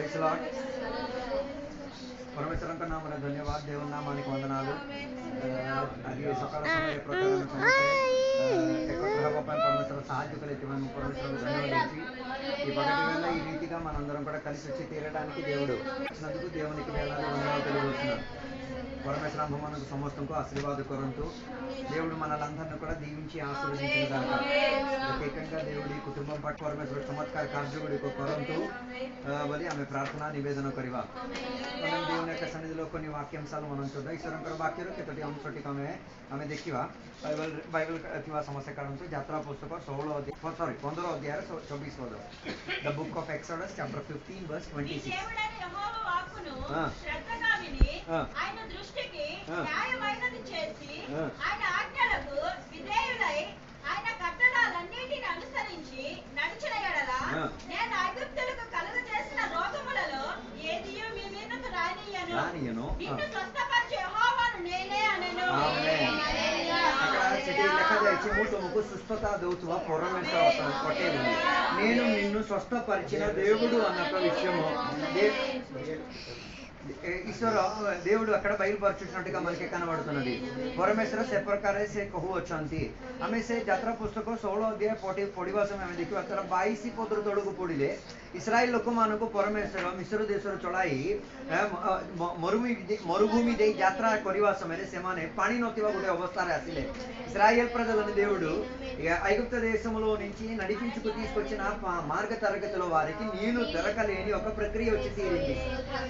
Praise lord. परमेश्वर का नाम धन्यवाद. देवन नामाనికి వందనాలు. అది సకాల సమయ ప్రకారం एकत्र हवा ପାଇଁ परमेश्वर ସାହାଯ୍ୟ కలెక్టివ్ परमेश्वर ధన్యవాదాలు. ఈ పగటి వేళ ఈ రీతిగా మనందరం కూడా కలిసి వచ్చి తీరడానికి దేవుడు ఇచ్చినందుకు దేవునికి వేలాది వందనాలు తెలియజేస్తున్నాను. परमेश्वर మనకు సమస్తకు ఆశీర్వాద కొరంతు దేవుడు మనలందరిని కూడా దీవించి ఆశీర్వదించిన గాక. ప్రత్యేకంగా దేవుడి కుటుంబం పట్ల परमेश्वर चमत्कार कार्य కొరంతు బలి ఆమె ప్రార్థన నివేదన କରିବା. మనం దేవుని యొక్క సన్నిధిలో కొన్ని వాక్యాంశాలు మనం చూద్దాం. ఈశ్వరంకర వాక్యରୁ କେତୋଟି ଅଂଶଟି ଆମେ ଦେଖିବା. ବାଇବେଲ ଥିବା ସମସ୍ୟା କାଢ଼ନ୍ତୁ. ଯାତ୍ରା ପୁସ୍ତକ 15 ଅଧ୍ୟାୟ 24 ପଦ. The book of Exodus chapter 15 verse 26. ఆయన దృష్టికి న్యాయమైనది చేసి ఆయన ఆజ్ఞలకు విధేయులై ఆయన కట్టడాలన్నిటిని అనుసరించి నడిచిన ఎడల నేను ఐగుప్తులకు కలుగజేసిన రోగములలో ఏదియూ మీ మీదకు రానియ్యను. నిన్ను స్వస్థపరిచే యెహోవాను నేనే అనెను. సుస్థత దౌతువ పొరమేశ్వర పటేలు నేను నిన్ను స్వస్థపరిచిన దేవుడు అన్న విషయము ईश्वर దేవుడు అక్కడ బయలుపరచుచున్నట్టుగా మనకి కనబడుతున్నది. ପରମେଶ୍ୱର ସେ ପ୍ରକାର ସେ କହୁଅଛନ୍ତି. ଆମେ ସେ ଯାତ୍ରା ପୁସ୍ତକ 16 ଅଧ୍ୟାୟ ପଢିବା ସମୟ ଆମେ ଦେଖିବା ତାର 22 ପଦରୁ ତଳକୁ ପଢିଲେ ଇସ୍ରାଏଲ ଲୋକମାନଙ୍କୁ ପରମେଶ୍ୱର ମିଶ୍ର ଦେଶରୁ ଚଳାଇ మరుభూమి ଦେଇ ଯାତ୍ରା କରିବା ସମୟରେ ସେମାନେ ପାଣି ନଥିବା ଗୋଟେ ଅବସ୍ଥାରେ ଆସିଲେ. ఇశ్రాయేల్ ప్రజలను దేవుడు ఐగుప్త దేశంలో నుంచి నడిపించుకు తీసుకొచ్చిన మార్గ తరగతిలో వారికి నీళ్లు దొరకలేని ఒక ప్రక్రియ వచ్చి తీరింది.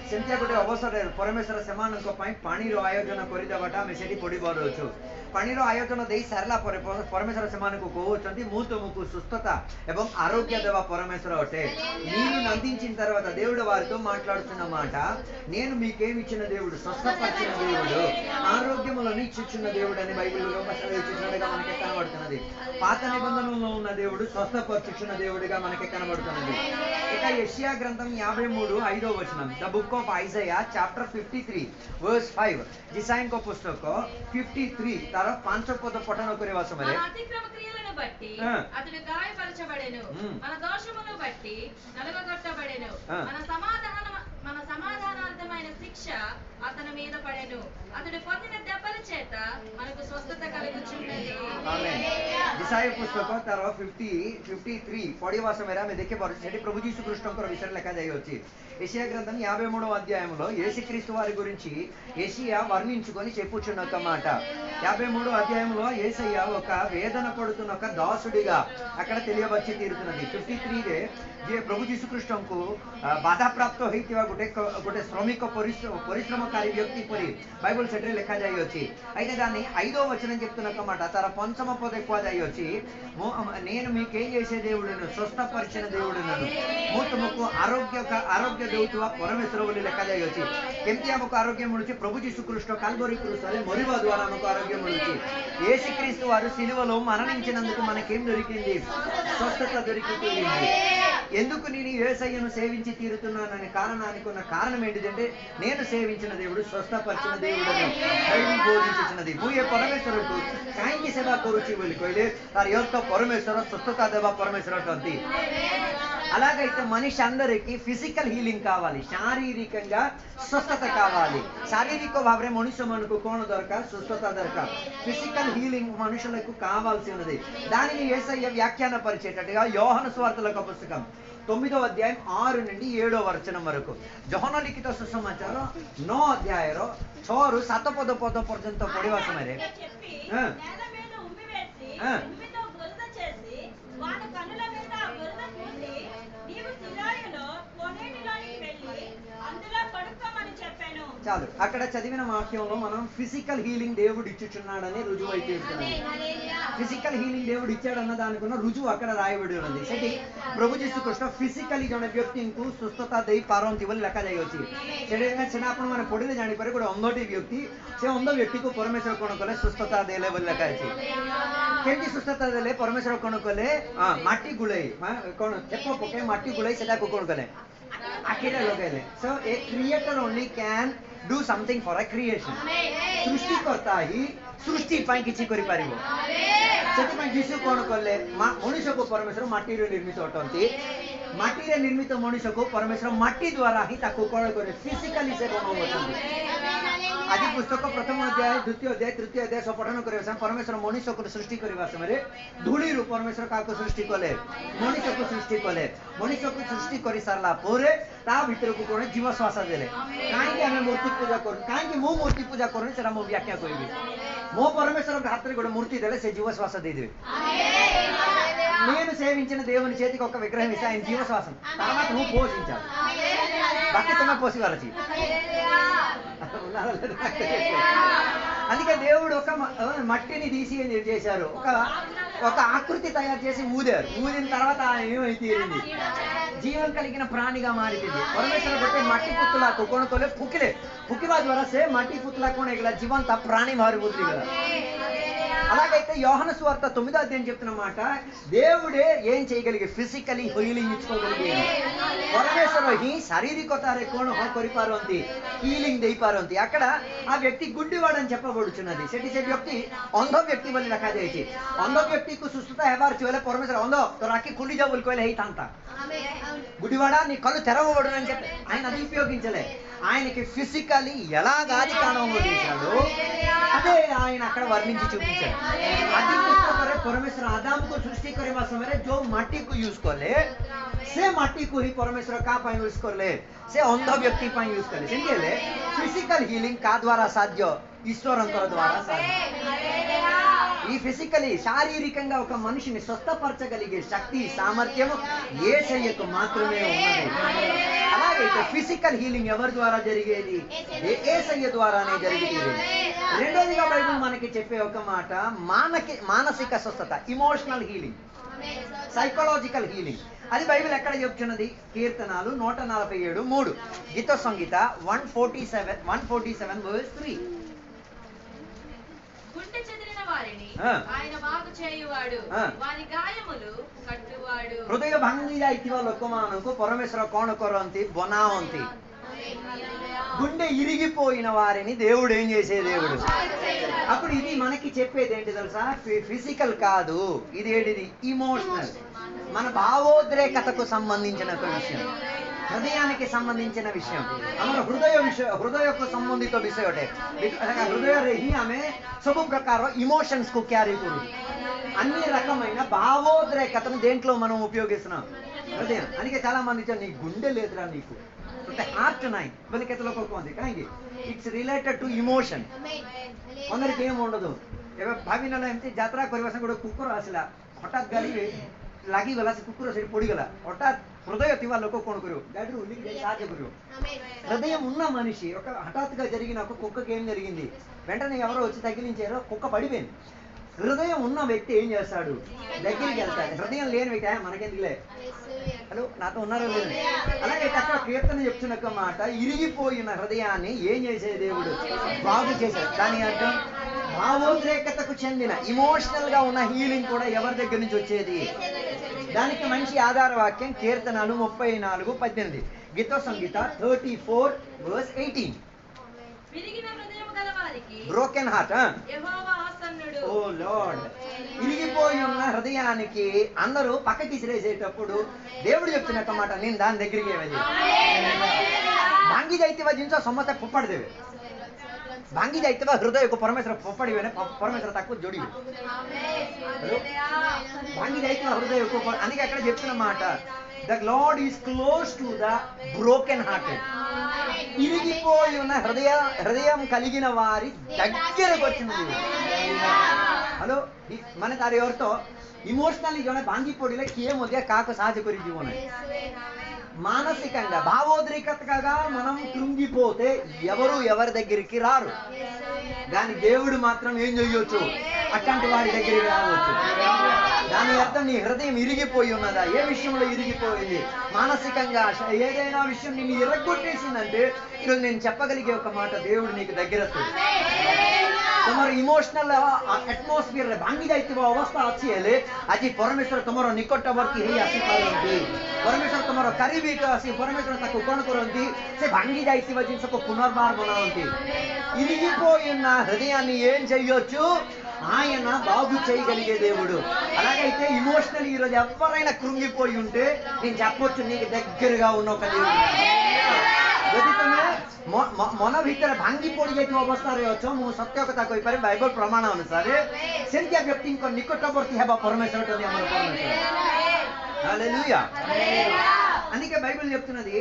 ସେମିତି ଗୋଟେ ଅବସରରେ ପରମେଶ୍ୱର ସେମାନଙ୍କ ପାଇଁ ପାଣିର ଆୟୋଜନ କରିଦେବାଟା ଆମେ ସେଠି ପଢିପାରୁଛୁ. ପାଣିର ଆୟୋଜନ ଦେଇ ସାରିଲା ପରେ ପରମେଶ୍ୱର ସେମାନଙ୍କୁ କହୁଛନ୍ତି ମୁଁ ତୁମକୁ ସୁସ୍ଥତା ଏବଂ ఆరోగ్య దేవ పరమేశ్వర ఒటే. నీరు నందించిన తర్వాత దేవుడు వారితో మాట్లాడుతున్న మాట నేను మీకేమి ఇచ్చిన దేవుడు స్వస్థపరిచిన దేవుడు ఆరోగ్యములను ఇచ్చుచున్న దేవుడు అని బైబిల్లో ఇచ్చినట్టుగా మనకి కనబడుతున్నది. పాత నిబంధనలో ఉన్న దేవుడు స్వస్థపరచుచున్న దేవుడిగా మనకి కనబడుతున్నది. ఇక యెషయా గ్రంథం 53:5 వచనం. The book of Isaiah chapter 53 verse 5. जिसाइन को पुस्तक 53 तार 5 पद पठन କରିବା ସମୟରେ మన అతిక్రమ క్రియలను బట్టి అతడు గాయపరచబడెను, మన దోషములను బట్టి నలుగగొట్టబడెను, మన సమాధానార్థమైన శిక్ష అతని మీద పడెను, అతడు పొందిన దెబ్బల చేత మనకు స్వస్థత కలుగుచున్నది. ఆమేన్. जिसाई पुस्तक तार 53 పడివా సమୟରେ ଆମେ ଦେଖିପାରୁଛୁ ସେଠି ପ୍ରଭୁ ଯୀଶୁ ଖ୍ରୀଷ୍ଟଙ୍କର ବିଷୟରେ ଲେଖା ଯାଇଅଛି. యెషయా గ్రంథం 53వ అధ్యాయంలో యేసుక్రీస్తు వారి గురించి యెషయా వర్ణించుకొని చెప్పుచున్న ఒక మాట. 53వ అధ్యాయంలో యేసయ్య ఒక వేదన పడుతున్న ఒక దాసుడిగా అక్కడ తెలియవచ్చి తీరుతున్నది. 53ରେ ଯେ ପ୍ରଭୁ ଯୀଶୁ ଖ୍ରୀଷ୍ଟଙ୍କୁ ବାଧାପ୍ରାପ୍ତ ହୋଇଥିବା ଗୋଟେ ଶ୍ରମିକ ପରିଶ୍ରମକାରୀ ବ୍ୟକ୍ତି ପରି బైబిల్ ସେଠାରେ ଲେଖା ଯାଇଅଛି. అయితే దాన్ని 5వ వచనం చెప్తున్న ఒక మాట ତାର 5వ పద కువజాయొచ్చి నేను మీకేం చేసే దేవుడును స్వస్థపరిచిన దేవుడును ମୁଁ ତୁମକୁ ଆରୋଗ୍ୟ ଦେଉଥିବା ପରମେଶ୍ୱର ବୋଲି ଲେଖା ଯାଇଅଛି. କେମିତି ଆମକୁ ଆରୋଗ୍ୟ ମିଳୁଛି? ପ୍ରଭୁ ଯୀଶୁ ଖ୍ରୀଷ୍ଟ କାଲବରୀ କ୍ରୁସରେ ମରିବା ଦ୍ୱାରା ଆମକୁ ఆరోగ్య ମିଳୁଛି. యేసుక్రీస్తు వారు సిలువలో మరణించినందుకు మనకేం దొరికింది? స్వస్థత దొరికింది. ఎందుకు నేను యేసయ్యను సేవించి తీరుతున్నాననే కారణానికి ఉన్న కారణం ఏంటిదంటే నేను సేవించిన దేవుడు స్వస్థపరిచిన దేవుడని బైబిల్ బోధించుచున్నది. ମୁଁ ଏ ପରମେଶ୍ୱରକୁ କାହିଁକି ସେବା କରୁଛି ବୋଲି କହିଲେ ତାର యొక్క ପରମେଶ୍ୱର స్వస్థత ଦେବା ପରମେଶ୍ୱର ଅଟନ୍ତି. అలాగైతే మనిషి అందరికీ ఫిజికల్ హీలింగ్ కావాలి, శారీరకంగా స్వస్థత కావాలి. శారీరక భావరే మనుష్య మనకు కోణ దొరకాలి, స్వస్థత దొరకాలి. ఫిజికల్ హీలింగ్ మనుషులకు కావాల్సి ఉన్నది. దానిని యేసయ్య వ్యాఖ్యాన పరిచేటట్టుగా యోహాను సువార్తల పుస్తకం 9వ అధ్యాయం 6 నుండి 7వ వచనం వరకు. ଯୋହନ ଲିଖିତ ସୁସମାଚାର 9 ଅଧ୍ୟାୟର 6ରୁ 7 ପଦ ପର୍ଯ୍ୟନ୍ତ ପଢିବା ସମୟରେ చాలు అక్కడ చదివిన వాక్యంలో మనం ఫిజికల్ హీలింగ్ దేవుడు ఇచ్చుచున్నాడని రుజువు అయితే ఫిజికల్ హీలింగ్ దేవుడు ఇచ్చాడన్న దానికున్న రుజువు అక్కడ రాయబడి ఉన్నది. ସେଠି ପ୍ରଭୁ ଯୀଶୁ ଖ୍ରୀଷ୍ଟ ଫିଜିକାଲି ଜଣେ ବ୍ୟକ୍ତିଙ୍କୁ ସୁସ୍ଥତା ଦେଇପାରନ୍ତି ବୋଲି ଲେଖାଯାଇଅଛି. ସେଟା ଆପଣମାନେ ପଢିଲେ ଜାଣିପାରିବେ ଗୋଟେ ଅନ୍ଧଟି ବ୍ୟକ୍ତି, ସେ ଅନ୍ଧ ବ୍ୟକ୍ତିକୁ ପରମେଶ୍ୱର କଣ କଲେ? ସୁସ୍ଥତା ଦେଲେ ବୋଲି ଲେଖାଯାଇଛି. କେମିତି ସୁସ୍ଥତା ଦେଲେ? ପରମେଶ୍ୱର କଣ କଲେ? ମାଟି ଗୁଳେଇ କଣ ଥେପ ପକେଇ ମାଟି ଗୁଳେଇ ସେଟାକୁ କଣ କଲେ? ଆଖିରେ ଲଗେଇଲେ. So a creator only can do something for a creation. ସୃଷ୍ଟିକର୍ତ୍ତା ହିଁ ସୃଷ୍ଟି ପାଇଁ କିଛି କରିପାରିବ. ସେଥିପାଇଁ ଯୀଶୁ କଣ କଲେ? ମଣିଷକୁ ପରମେଶ୍ୱର ମାଟିରେ ନିର୍ମିତ ଅଟନ୍ତି. ମାଟିରେ ନିର୍ମିତ ମଣିଷକୁ ପରମେଶ୍ୱର ମାଟି ଦ୍ୱାରା ହିଁ ତାକୁ କଣ କରେ, ଫିଜିକାଲି ସେ ବନଉଛନ୍ତି। ଆଜି ପୁସ୍ତକ ପ୍ରଥମ ଅଧ୍ୟାୟ, ଦ୍ୱିତୀୟ ଅଧ୍ୟାୟ, ତୃତୀୟ ଅଧ୍ୟାୟ ସବୁ ପଠନ କରିବା ସମୟରେ ପରମେଶ୍ୱର ମଣିଷକୁ ସୃଷ୍ଟି କରିବା ସମୟରେ ଧୂଳିରୁ ପରମେଶ୍ୱର କାହାକୁ ସୃଷ୍ଟି କଲେ, ମଣିଷକୁ ସୃଷ୍ଟି କଲେ। ମଣିଷକୁ ସୃଷ୍ଟି କରି ସାରିଲା ପରେ ତା ଭିତରକୁ କଣ ଜୀବ ଶ୍ୱାସ ଦେଲେ। କାହିଁକି ଆମେ ମୂର୍ତ୍ତି ପୂଜା କରୁଛୁ, କାହିଁକି ମୁଁ ମୂର୍ତ୍ତି ପୂଜା କରୁନି ସେଟା ମୁଁ ବ୍ୟାଖ୍ୟା କରିବି। ମୋ పరమేశ్వరుడు ହାତରେ ଗୋଟେ ମୂର୍ତ୍తి ଦେଲେ ସେ జీవ శ్వాస ଦେଇଦେବେ। నేను సేవించిన దేవుని చేతికి ఒక విగ్రహం ఇస్తే ఆయన జీవ శ్వాసం, తర్వాత నువ్వు పోషించాలి, బాకీ తమ పోసివారచి। అందుకే దేవుడు ఒక మట్టిని తీసి ఏం చేశారు, ఒక ఆకృతి తయారు చేసి ఊదారు. ఊదిన తర్వాత ఏమైతే తీరింది, జీవం కలిగిన ప్రాణిగా మారిపోయింది। పరమేశ్వర కొట్టే మట్టి పుత్తులా కొనుకోలే ఫుకిలే ఫుకివా ద్వారా సే మట్టి పుత్తులా కొనేగల జీవంత ప్రాణి మారిపోతుంది కదా। అలాగైతే యోహాను సువార్త 9వ అధ్యాయం చెప్తున్న మాట, దేవుడే ఏం చేయగలిగే, ఫిజికలీ హీలింగ్ ఇచ్చుకోగలిగే ପରମେଶ୍ୱର ହିଁ ଶାରୀରିକତାରେ କଣ କରିପାରନ୍ତି, ହିଲିଂ ଦେଇପାରନ୍ତି। అక్కడ ఆ వ్యక్తి గుడ్డివాడని చెప్పబడుచున్నది। ସେଠି ସେ ବ୍ୟକ୍ତି ଅନ୍ଧ ବ୍ୟକ୍ତି ବୋଲି ଲେଖାଯାଇଛି। ଅନ୍ଧ ବ୍ୟକ୍ତିକୁ ସୁସ୍ଥତା ହେବାର ଥିଲେ ପରମେଶ୍ୱର ଅନ୍ଧ ତୋର ଆଖି ଖୋଲିଯାଉ ବୋଲି କହିଲେ ହେଇଥାନ୍ତା। గుడివాడా నీ కళ్ళు తెరవబడును అని చెప్పి ఆయన అది ఉపయోగించలే। ఆయనకి ఫిజికలీ ఎలాగాది కాణంలో చేశాడు అదే ఆయన అక్కడ వర్ణించి చూపించాడు। అది పుస్తకରେ ପରମେଶ୍ୱର ଆଦାମକୁ ସୃଷ୍ଟି କରିବା ସମୟରେ ଯୋଉ ମାଟିକୁ ୟୁଜ କଲେ ସେ ମାଟିକୁ ହିଁ ପରମେଶ୍ୱର କାହା ପାଇଁ ୟୁଜ କଲେ, ସେ ଅନ୍ଧ ବ୍ୟକ୍ତି ପାଇଁ ୟୁଜ କଲେ। ସେମିତି ହେଲେ ଫିଜିକାଲ ହିଲିଂ କାହା ଦ୍ୱାରା ସାଧ୍ୟ, ఈశ్వరంకర ద్వారా సాధ్యం। ఈ ఫిజికలీ శారీరకంగా ఒక మనిషిని స్వస్థపరచగలిగే శక్తి సామర్థ్యము యేసయ్యకు మాత్రమే ఉన్నది। అలాగైతే ఫిజికల్ హీలింగ్ ఎవరి ద్వారా జరిగేది, యేసయ్య ద్వారానే జరిగేది। రెండోదిగా బైబిల్ మనకి చెప్పే ఒక మాట, మానసిక స్వస్థత, ఇమోషనల్ హీలింగ్, సైకలాజికల్ హీలింగ్। అది బైబిల్ ఎక్కడ చెప్తున్నది, కీర్తనాలు 147:3, గీత సంగీత 147:3। గుండె చెదిరిన వారిని ఆయన బాగు చేయువాడు, వారి గాయములు కట్టువాడు। ହୃଦୟ ଭାଙ୍ଗି ଯାଇଥିବା ଲୋକମାନଙ୍କୁ ପରମେଶ୍ୱର କଣ କରନ୍ତି, ବନାନ୍ତି। గుండె ఇరిగిపోయిన వారిని దేవుడు ఏం చేసే దేవుడు। అప్పుడు ఇది మనకి చెప్పేది ఏంటి తెలుసా, ఫిజికల్ కాదు, ఇది ఏంటిది, ఇమోషనల్, మన భావోద్రేకతకు సంబంధించిన ఒక విషయం, హృదయానికి సంబంధించిన విషయం। ଆମର ହୃଦୟକୁ ସମ୍ବନ୍ଧିତ ବିଷୟ ଅଟେ। ହୃଦୟରେ ହିଁ ଆମେ ସବୁ ପ୍ରକାର ఇమోషన్స్ కు క్యారీ కରୁ, అన్ని రకమైన భావోద్రేకతను దేంట్లో మనం ఉపయోగిస్తున్నాం, హృదయం। అందుకే చాలా మంది నీ గుండె లేదురా నీకు, హార్ట్ నాయి ବୋଲି କେତେ ଲୋକ କୁହନ୍ତି, କାହିଁକି, ଇଟ୍ସ ରିଲେଟେଡ୍ ଟୁ ଇମୋସନ୍। కొందరికి ఏం ఉండదు। ଏବେ ଭାବିନେଲା ଏମିତି ଯାତ୍ରା କରିବା ସାଙ୍ଗେ ଗୋଟେ କୁକୁର ଆସିଲା, ହଠାତ୍ ଗାଡ଼ି ଲାଗିଗଲା, ସେ କୁକୁର ସେଠି ପଡ଼ିଗଲା, ହଠାତ୍ హృదయ ଥିବା ଲୋକ କଣ କରିବ, ଗାଡ଼ିରୁ ଓହ୍ଲିକି ଯାଇ ସାହାଯ୍ୟ କରିବ। హృదయం ఉన్న మనిషి ఒక హఠాత్తుగా జరిగిన ఒక కుక్కకి ఏం జరిగింది, వెంటనే ఎవరో వచ్చి తగిలించారో కుక్క పడిపోయింది। హృదయం ఉన్న వ్యక్తి ఏం చేస్తాడు, దగ్గరికి వెళ్తాడు। హృదయం లేని వ్యక్తి మనకెందుకులే, హలో నాతో ఉన్నారో లేదు। అలాగే అక్కడ కీర్తన చెప్తున్న ఒక మాట, ఇరిగిపోయిన హృదయాన్ని ఏం చేసే దేవుడు బాగు చేశాడు। దాని అర్థం భావోద్రేకతకు చెందిన ఇమోషనల్ గా ఉన్న హీలింగ్ కూడా ఎవరి దగ్గర నుంచి వచ్చేది, దానికి మంచి ఆధార వాక్యం కీర్తనలు 34:18, గీత సంగీత 34:18। బ్రోకెన్ హార్ట్, ఓ లార్డ్, ఇరిగిపోయి ఉన్న హృదయానికి అందరూ పక్కకి ఇసిరేసేటప్పుడు దేవుడు చెప్తున్న ఒక మాట, నేను దాని దగ్గరికి ఏమది ଭାଙ୍ଗି ଯାଇଥିବା ଜିନିଷ ସମସ୍ତେ ଫୋପାଡ଼ି ଦେବେ। ଭାଙ୍ଗି ଯାଇଥିବା ହୃଦୟକୁ ପରମେଶ୍ୱର ଫୋପାଡ଼ିବେନି, ପରମେଶ୍ୱର ତାକୁ ଯୋଡ଼ିବେ। ଭାଙ୍ଗି ଯାଇଥିବା ହୃଦୟକୁ, అందుకే అక్కడ చెప్తున్న మాట, the lord is close to the broken hearted. ఇరిగిపోయి ఉన్న హృదయం కలిగిన వారి దగ్గరకు వచ్చింది। ହ୍ୟାଲୋ, ମାନେ ତାର ଅର୍ଥ ଇମୋସନାଲି ଜଣେ ଭାଙ୍ଗି ପଡ଼ିଲେ କିଏ ମଧ୍ୟ କାହାକୁ ସାହାଯ୍ୟ କରିଯିବ ନାହିଁ। మానసికంగా భావోద్రేకతగా మనం కృంగిపోతే ఎవరి దగ్గరికి రారు, కానీ దేవుడు మాత్రం ఏం చేయొచ్చు, అట్లాంటి వాడి దగ్గరికి రావచ్చు। దాని అర్థం నీ హృదయం ఇరిగిపోయి ఉన్నదా, ఏ విషయంలో ఇరిగిపోయింది, మానసికంగా ఏదైనా విషయం నిన్ను ఇరగొట్టేసిందంటే ఈరోజు నేను చెప్పగలిగే ఒక మాట, దేవుడు నీకు దగ్గర వస్తుంది। তোমার ইমোশনাল আটমসফিয়ার ভাঙ্গি যাইଥିବା অবস্থা ଅଛି ହେଲେ ଆଜି ପରମେଶ୍ୱର ତୁମର ନିକଟବର୍ତ୍ତୀ ହେଇ ଆସିପାରନ୍ତି। ପରମେଶ୍ୱର ତୁମର କାରିବିକ ଆସି ପରମେଶ୍ୱର ତାକୁ କ'ଣ କରନ୍ତି, ସେ ଭାଙ୍ଗି ଯାଇଥିବା ଜିନିଷକୁ ପୁନର୍ବାର ବନାନ୍ତି। ఇరిగిపోయిన హృదయాన్ని ఏం చేయొచ్చు, ఆయన బాగు చేయగలిగే దేవుడు. అలాగైతే ఇమోషనల్ ఈరోజు ఎవరైనా కృంగిపోయి ఉంటే నేను చెప్పొచ్చు, నీకు దగ్గరగా ఉన్న ఒక దేవుడు. ଯଦି ତମେ ମନ ଭିତରେ ଭାଙ୍ଗି ପଡି ଯାଇଥିବା ଅବସ୍ଥାରେ ଅଛ, ମୁଁ ସତ୍ୟ କଥା କହିପାରିବି ବାଇବଲ ପ୍ରମାଣ ଅନୁସାରେ ସେମିତିଆ ବ୍ୟକ୍ତିଙ୍କ ନିକଟବର୍ତ୍ତୀ ହେବା ପରମେଶ୍ୱର ଅଛନ୍ତି ଆମର ପରମେଶ୍ୱର। హల్లెలూయా। అందుకే బైబిల్ చెప్తున్నది,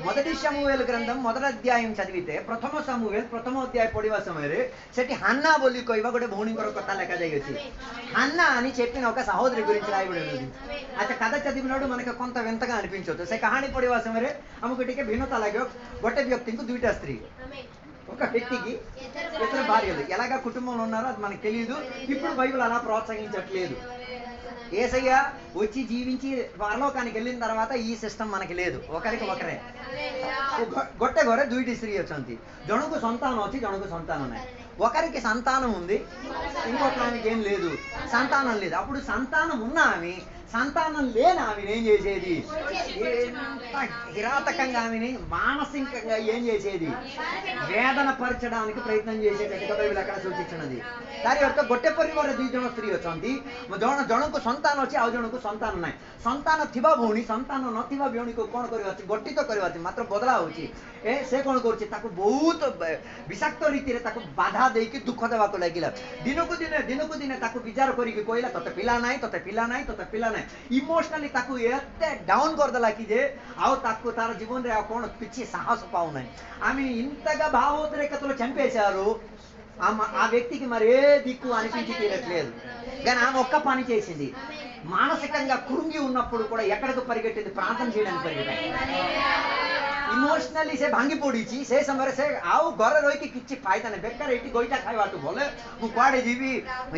మొదటి సమూయేలు గ్రంథం మొదటి అధ్యాయం చదివితే ప్రథమ సమూయేలు ప్రథమ అధ్యాయ పడిବା ସମୟରେ ସେଠି ହାନ୍ନା ବୋଲି କହିବା ଗୋଟେ ଭଉଣୀଙ୍କର କଥା ଲେଖାଯାଇଅଛି। ହାନ୍ନା అని చెప్పిన ఒక సహోదరి గురించి రాయబడి ఉన్నది। అయితే కథ చదివినాడు మనకు కొంత వింతగా అనిపించవచ్చు। ସେ କାହାଣୀ ପଢିବା ସମୟରେ ଆମକୁ ଟିକେ ଭିନ୍ନତା ଲାଗିବ। ଗୋଟେ వ్యక్తికి ଦୁଇଟା స్త్రీ, ఒక వ్యక్తికి ఇద్దరు భార్యలు, ఎలాగా కుటుంబంలో ఉన్నారో అది మనకు తెలియదు। ఇప్పుడు బైబిల్ అలా ప్రోత్సహించట్లేదు। యేసయ్య వచ్చి జీవించి పరలోకానికి వెళ్ళిన తర్వాత ఈ సిస్టమ్ మనకి లేదు, ఒకరికి ఒకరే। ଗୋଟେ ଘରେ ଦୁଇଟି ସ୍ତ୍ରୀ ଅଛନ୍ତି, ଜଣକୁ సంతానం ଅଛି, జనకు సంతానం ନାହିଁ। ఒకరికి సంతానం ఉంది, ఇంకొక ఆమెకి ఏం లేదు, సంతానం లేదు। అప్పుడు సంతానం ఉన్న ఆమె సంతానం లేని ఆమెను ఏం చేసేది? ఎంత కిరాతకంగా ఆమెని మానసికంగా ఏం చేసేది? వేదన పరచడానికి ప్రయత్నం చేసేటట్టుగా బైబిల్ అక్కడ సూచించినది। ତାରି ଅର୍ଥ ଗୋଟେ ପରିବାରରେ ଦୁଇ ଜଣ ସ୍ତ୍ରୀ ଅଛନ୍ତି, ଜଣକୁ ସନ୍ତାନ ଅଛି, ଆଉ ଜଣକୁ ସନ୍ତାନ ନାହିଁ। ସନ୍ତାନ ଥିବା ଭଉଣୀ ସନ୍ତାନ ନଥିବା ଭଉଣୀକୁ କ'ଣ କରିବା ଅଛି? ଗଠିତ କରିବା ଅଛି, ମାତ୍ର ବଦଳା ହଉଛି। ସେ କ'ଣ କରୁଛି? ତାକୁ ବହୁତ ବିଷାକ୍ତ ରୀତିରେ ତାକୁ ବାଧା ଦେଇକି ଦୁଃଖ ଦେବାକୁ ଲାଗିଲା। ଦିନକୁ ଦିନେ ତାକୁ ବିଚାର କରିକି କହିଲା, ତତେ ପିଲା ନାହିଁ, ତତେ ପିଲା ନାହିଁ, ତତେ ପିଲା ନାହିଁ। ଇମୋସନାଲି ତାକୁ ଏତେ ଡାଉନ୍ କରିଦେଲା କି ଯେ ଆଉ ତାକୁ ତାର జీవନରେ ଆଉ କ'ଣ କିଛି సాహସ పావునాయి। ఆమె ఇంతగా భావోద్రేకతలో చంపేశారు। ఆ వ్యక్తికి మరి ఏ దిక్కు అనిపించి తీరట్లేదు, కానీ ఆమె ఒక్క పని చేసింది। మానసికంగా కృంగి ఉన్నప్పుడు కూడా ఎక్కడికి పరిగెట్టింది? ప్రార్థన చేయడానికి పరిగెట్టింది। ଇମୋସନାଲି ସେ ଭାଙ୍ଗି ପଡିଛି। ସେ ସମୟରେ ସେ ଆଉ ଘରେ ରହିକି କିଛି ଫାଇଦା ନାହିଁ, ବେକାର ଏଇଠି ଗୋଇଠା ଖାଇବାଠୁ ଭଲ ମୁଁ କୁଆଡେ ଯିବି,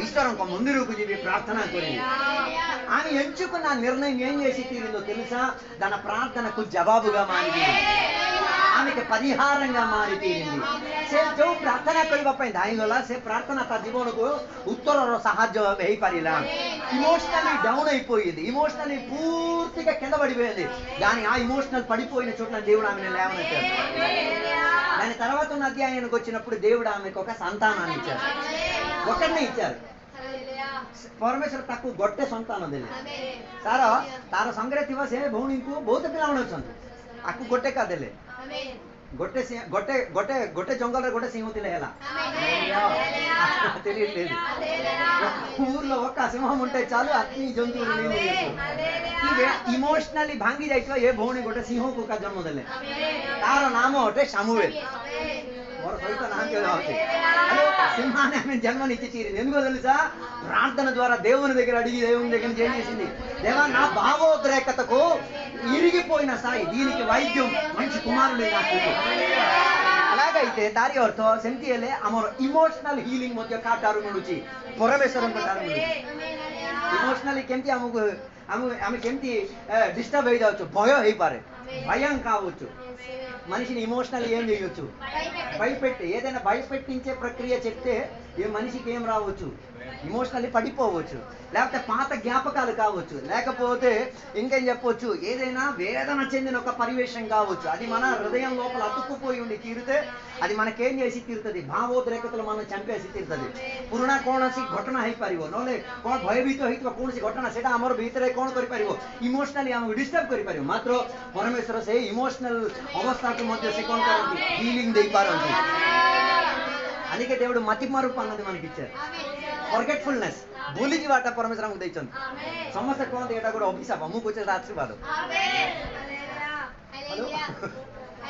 ଈଶ୍ୱରଙ୍କ ମନ୍ଦିରକୁ ଯିବି, ప్రార్థన କରିବି। ఆమె ఎంచుకున్న నిర్ణయం ఏం చేసి తీరిందో తెలుసా? తన ప్రార్థనకు జవాబుగా మారింది, ఆమెకి పరిహారంగా మారి తీరింది। ସେ ଯୋଉ ପ୍ରାର୍ଥନା କରିବା ପାଇଁ ଧାଇଁଗଲା, ସେ ପ୍ରାର୍ଥନା ତା ଜୀବନକୁ ଉତ୍ତରର ସାହାଯ୍ୟ ହେଇପାରିଲା। ఇమోషనల్లీ డౌన్ అయిపోయింది, ఇమోషనల్లీ పూర్తిగా కింద పడిపోయింది। కానీ ఆ ఇమోషనల్ పడిపోయిన చోట్ల దేవుడు ఆమెను లేవనెత్తాడు। దాని తర్వాత ఉన్న అధ్యాయానికి వచ్చినప్పుడు దేవుడు ఆమెకు ఒక సంతానాన్ని ఇచ్చారు, ఒకరిని ఇచ్చారు। ପରମେଶ୍ୱର ତାକୁ ଗୋଟେ ସନ୍ତାନ ଦେଲେ। ତାର ସାଙ୍ଗରେ ଥିବା ସେ ଭଉଣୀଙ୍କୁ ବହୁତ ପିଲାମାନେ ଅଛନ୍ତି, ଆକୁ ଗୋଟେ କା ଦେଲେ। ଗୋଟେ ଜଙ୍ଗଲରେ ଗୋଟେ ସିଂହ ଥିଲେ ହେଲା, తెలియలేదు। ఊర్లో ఒక్క సింహం ఉంటే చాలు, అన్ని జంతువులు ଇମୋସନାଲି ଭାଙ୍ଗି ଯାଇଥିବା ଏ ଭଉଣୀ ଗୋଟେ ସିଂହକୁ କା ଜନ୍ମ ଦେଲେ। ତାର ନାମ ଅଟେ ସାମୁଏଲ। ମୋର ସହିତ ନାହାନ୍ତି ଅଛି। సింహాన్ని ఆమె జన్మనిచ్చి తీరింది। ఎందుకో తెలుసా? ప్రార్థన ద్వారా దేవుని దగ్గర అడిగి దేవుని దగ్గర ఏం చేసింది? దేవా, నా భావోద్రేకతకు ఇరిగిపోయిన స్థాయి, దీనికి వైద్యం మంచి కుమారుడే నాకు। అలాగైతే ତାରି ଅର୍ଥ ସେମିତି ହେଲେ ଆମର ଇମୋସନାଲ ହିଲିଂ ମଧ୍ୟ କାହାଠାରୁ ମିଳୁଛି? ପରମେଶ୍ୱରଙ୍କ ଠାରୁ ମିଳୁଛି। ଇମୋସନାଲି କେମିତି ଆମେ କେମିତି డిస్టర్బ్ ହେଇଯାଉଛୁ? భୟ ହେଇପାରେ, భయం కావచ్చు। మనిషిని ఇమోషనల్ ఏం చేయొచ్చు? భయపెట్టి, ఏదైనా భయపెట్టించే ప్రక్రియ చెప్తే ఏ మనిషికి ఏం రావచ్చు? ఇమోషనల్లీ పడిపోవచ్చు, లేకపోతే పాత జ్ఞాపకాలు కావచ్చు, లేకపోతే ఇంకేం చెప్పొచ్చు, ఏదైనా వేదన చెందిన ఒక పరివేశం కావచ్చు। అది మన హృదయం లోపల అతుక్కుపోయి ఉండి తీరితే అది మనకేం చేసి తీరుతుంది? భావోద్రేకతలు మనం చంపేసి తీరుతుంది। ପୁରୁଣା କୌଣସି ଘଟଣା ହେଇପାରିବ, ନହେଲେ କ'ଣ ଭୟଭୀତ ହେଇଥିବା କୌଣସି ଘଟଣା, ସେଟା ଆମର ଭିତରେ କ'ଣ କରିପାରିବ? ଇମୋସନାଲି ଆମକୁ ଡିଷ୍ଟର୍ବ କରିପାରିବ। ମାତ୍ର ପରମେଶ୍ୱର ସେଇ ଇମୋସନାଲ ଅବସ୍ଥାକୁ ମଧ୍ୟ ସେ କ'ଣ କରନ୍ତି? ହିଲିଂ ଦେଇପାରନ୍ତି। అందుకే దేవుడు మతి మరుపు అన్నది మనకి ఇచ్చారు। ఫర్గెట్ఫుల్నెస్, ଭୁଲି ଯିବାଟା ପରମେଶ୍ୱର ଆମକୁ ଦେଇଛନ୍ତି। ସମସ୍ତେ କହନ୍ତି ଏଇଟା ଗୋଟେ ଅଭିଶାପ, ମୁଁ କହୁଛି ଏଇଟା ଆଶୀର୍ବାଦ।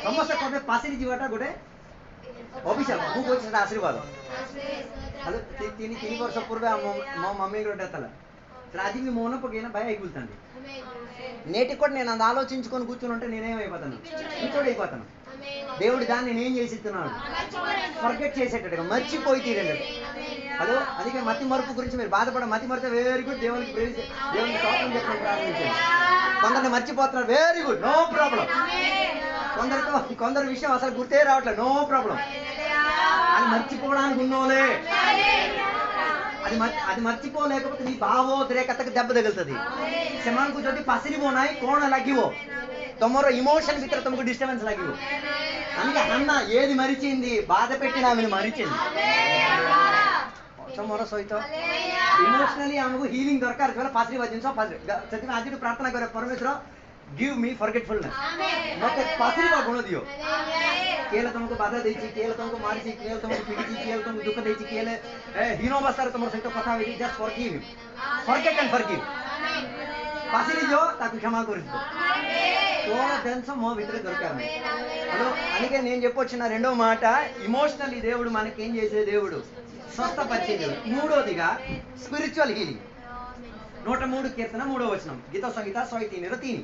ସମସ୍ତେ କହନ୍ତି ପାଶିରି ଯିବାଟା ଗୋଟେ ଅଭିଶାପ, ମୁଁ କହୁଛି ସେଟା ଆଶୀର୍ବାଦ। హలో, 3 ବର୍ଷ ପୂର୍ବେ ମୋ మమ్మీకి డెత్ అలా, అది మీ మౌన పగిన భయ అయిపోతుంది। నేటి కూడా నేను అది ఆలోచించుకొని కూర్చుని ఉంటే నేనేమైపోతాను? కూర్చోడు అయిపోతాను। దేవుడు దాన్ని నేను చేసిస్తున్నాడు, ఫర్గెట్ చేసేటట్టుగా, మర్చిపోయి తీరండి। హలో, అందుకే మతి మరుపు గురించి మీరు బాధపడ, మతి మరితే వెరీ గుడ్, దేవునికి దేవునికి స్తోత్రం చెప్పండి, ప్రారంభించండి। కొందరిని మర్చిపోతున్నారు, వెరీ గుడ్, నో ప్రాబ్లం। కొందరి విషయం అసలు గుర్తే రావట్లేదు, నో ప్రాబ్లం। అది మర్చిపోవడానికి ఉన్నోలే, అది మర్చిపోలేకపోతే నీ భావోద్రేకతకు దెబ్బ తగులుతుంది। ସେମାନଙ୍କୁ ଯଦି ପାଶିରିବ ନାହିଁ, କ'ଣ ଲାଗିବ? ତମର ଇମୋସନ୍ ଭିତରେ ତମକୁ డిస్టర్బెన్స్ ଲାଗିବ। అందుకే అన్న ఏది మరిచింది? బాధ పెట్టిన ఆమెను మరిచింది। ମୋର ସହିତ ଇମୋସନାଲି ଆମକୁ ହିଲିଂ ଦରକାର ଥିଲା ପାସରି ଜିନିଷ ସେଥିପାଇଁ ଆଜିଠୁ ପ୍ରାର୍ଥନା କରେ ପରମେଶ୍ୱର गिव मी फॉरगेटफुलनेस मत पासरी गुण दियो केले तुमको बाधा देछि केले तुमको मारिछि केले तुमको पीडिछि केले तुमको दुख देछि केले हीन अवस्था तुम सहित कथा होई just forgive forget and forgive पासरी जो ताकु क्षमा कर दियो तोड़ टेंशन मो भीतर दरकार హలో అందుకే నేను చెప్పొచ్చిన రెండో మాట ఇమోషనల్లీ దేవుడు మనకి ఏం చేసే దేవుడు స్వస్థపరిచే దేవుడు మూడోదిగా స్పిరిచువల్ హీలింగ్ 103 కీర్తన 3వ వచనం గీత సంగీత 103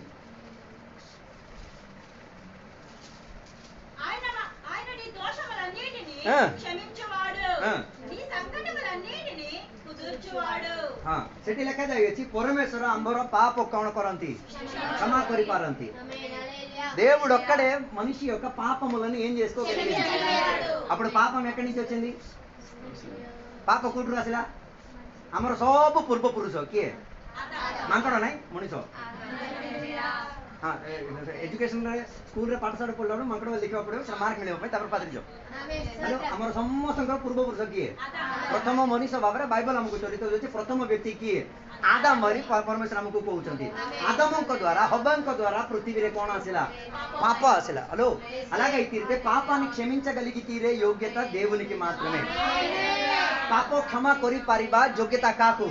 ସେଠି ଲେଖାଯାଇଅଛି ପରମେଶ୍ୱର ଆମ୍ଭର పాప କଣ କରନ୍ତି క్షమా କରି ପାରନ୍ତି దేవుడు ఒక్కడే మనిషి యొక్క పాపములను ఏం చేసుకోగలిగాడు అప్పుడు పాపం ఎక్కడి నుంచి వచ్చింది పాప କୋଉଠୁ ଆସିଲା ଆମର ସବୁ ପୂର୍ବ ପୁରୁଷ କିଏ ମାଙ୍କଡ ନାଇଁ ମଣିଷ एजुकेशन स्कूल रे पाठशाला पढ़ला माकड़ लिखा पड़े से मार्क मिले पादरी जाओ हेलो आम समस्त पूर्वपुरुष किए प्रथम मनीष भाव में बाइबल आमको चरित होती प्रथम व्यक्ति किए आदम मरी परमेश्वर आमको कहते आदम द्वारा हव्वा द्वारा पृथ्वी रे कौन आसला पाप आसला हेलो अलागैते पापानी क्षमिंचगलिगितीरे योग्यता దేవునికి మాత్రమే पाप क्षमा करि पारिबा योग्यता काकू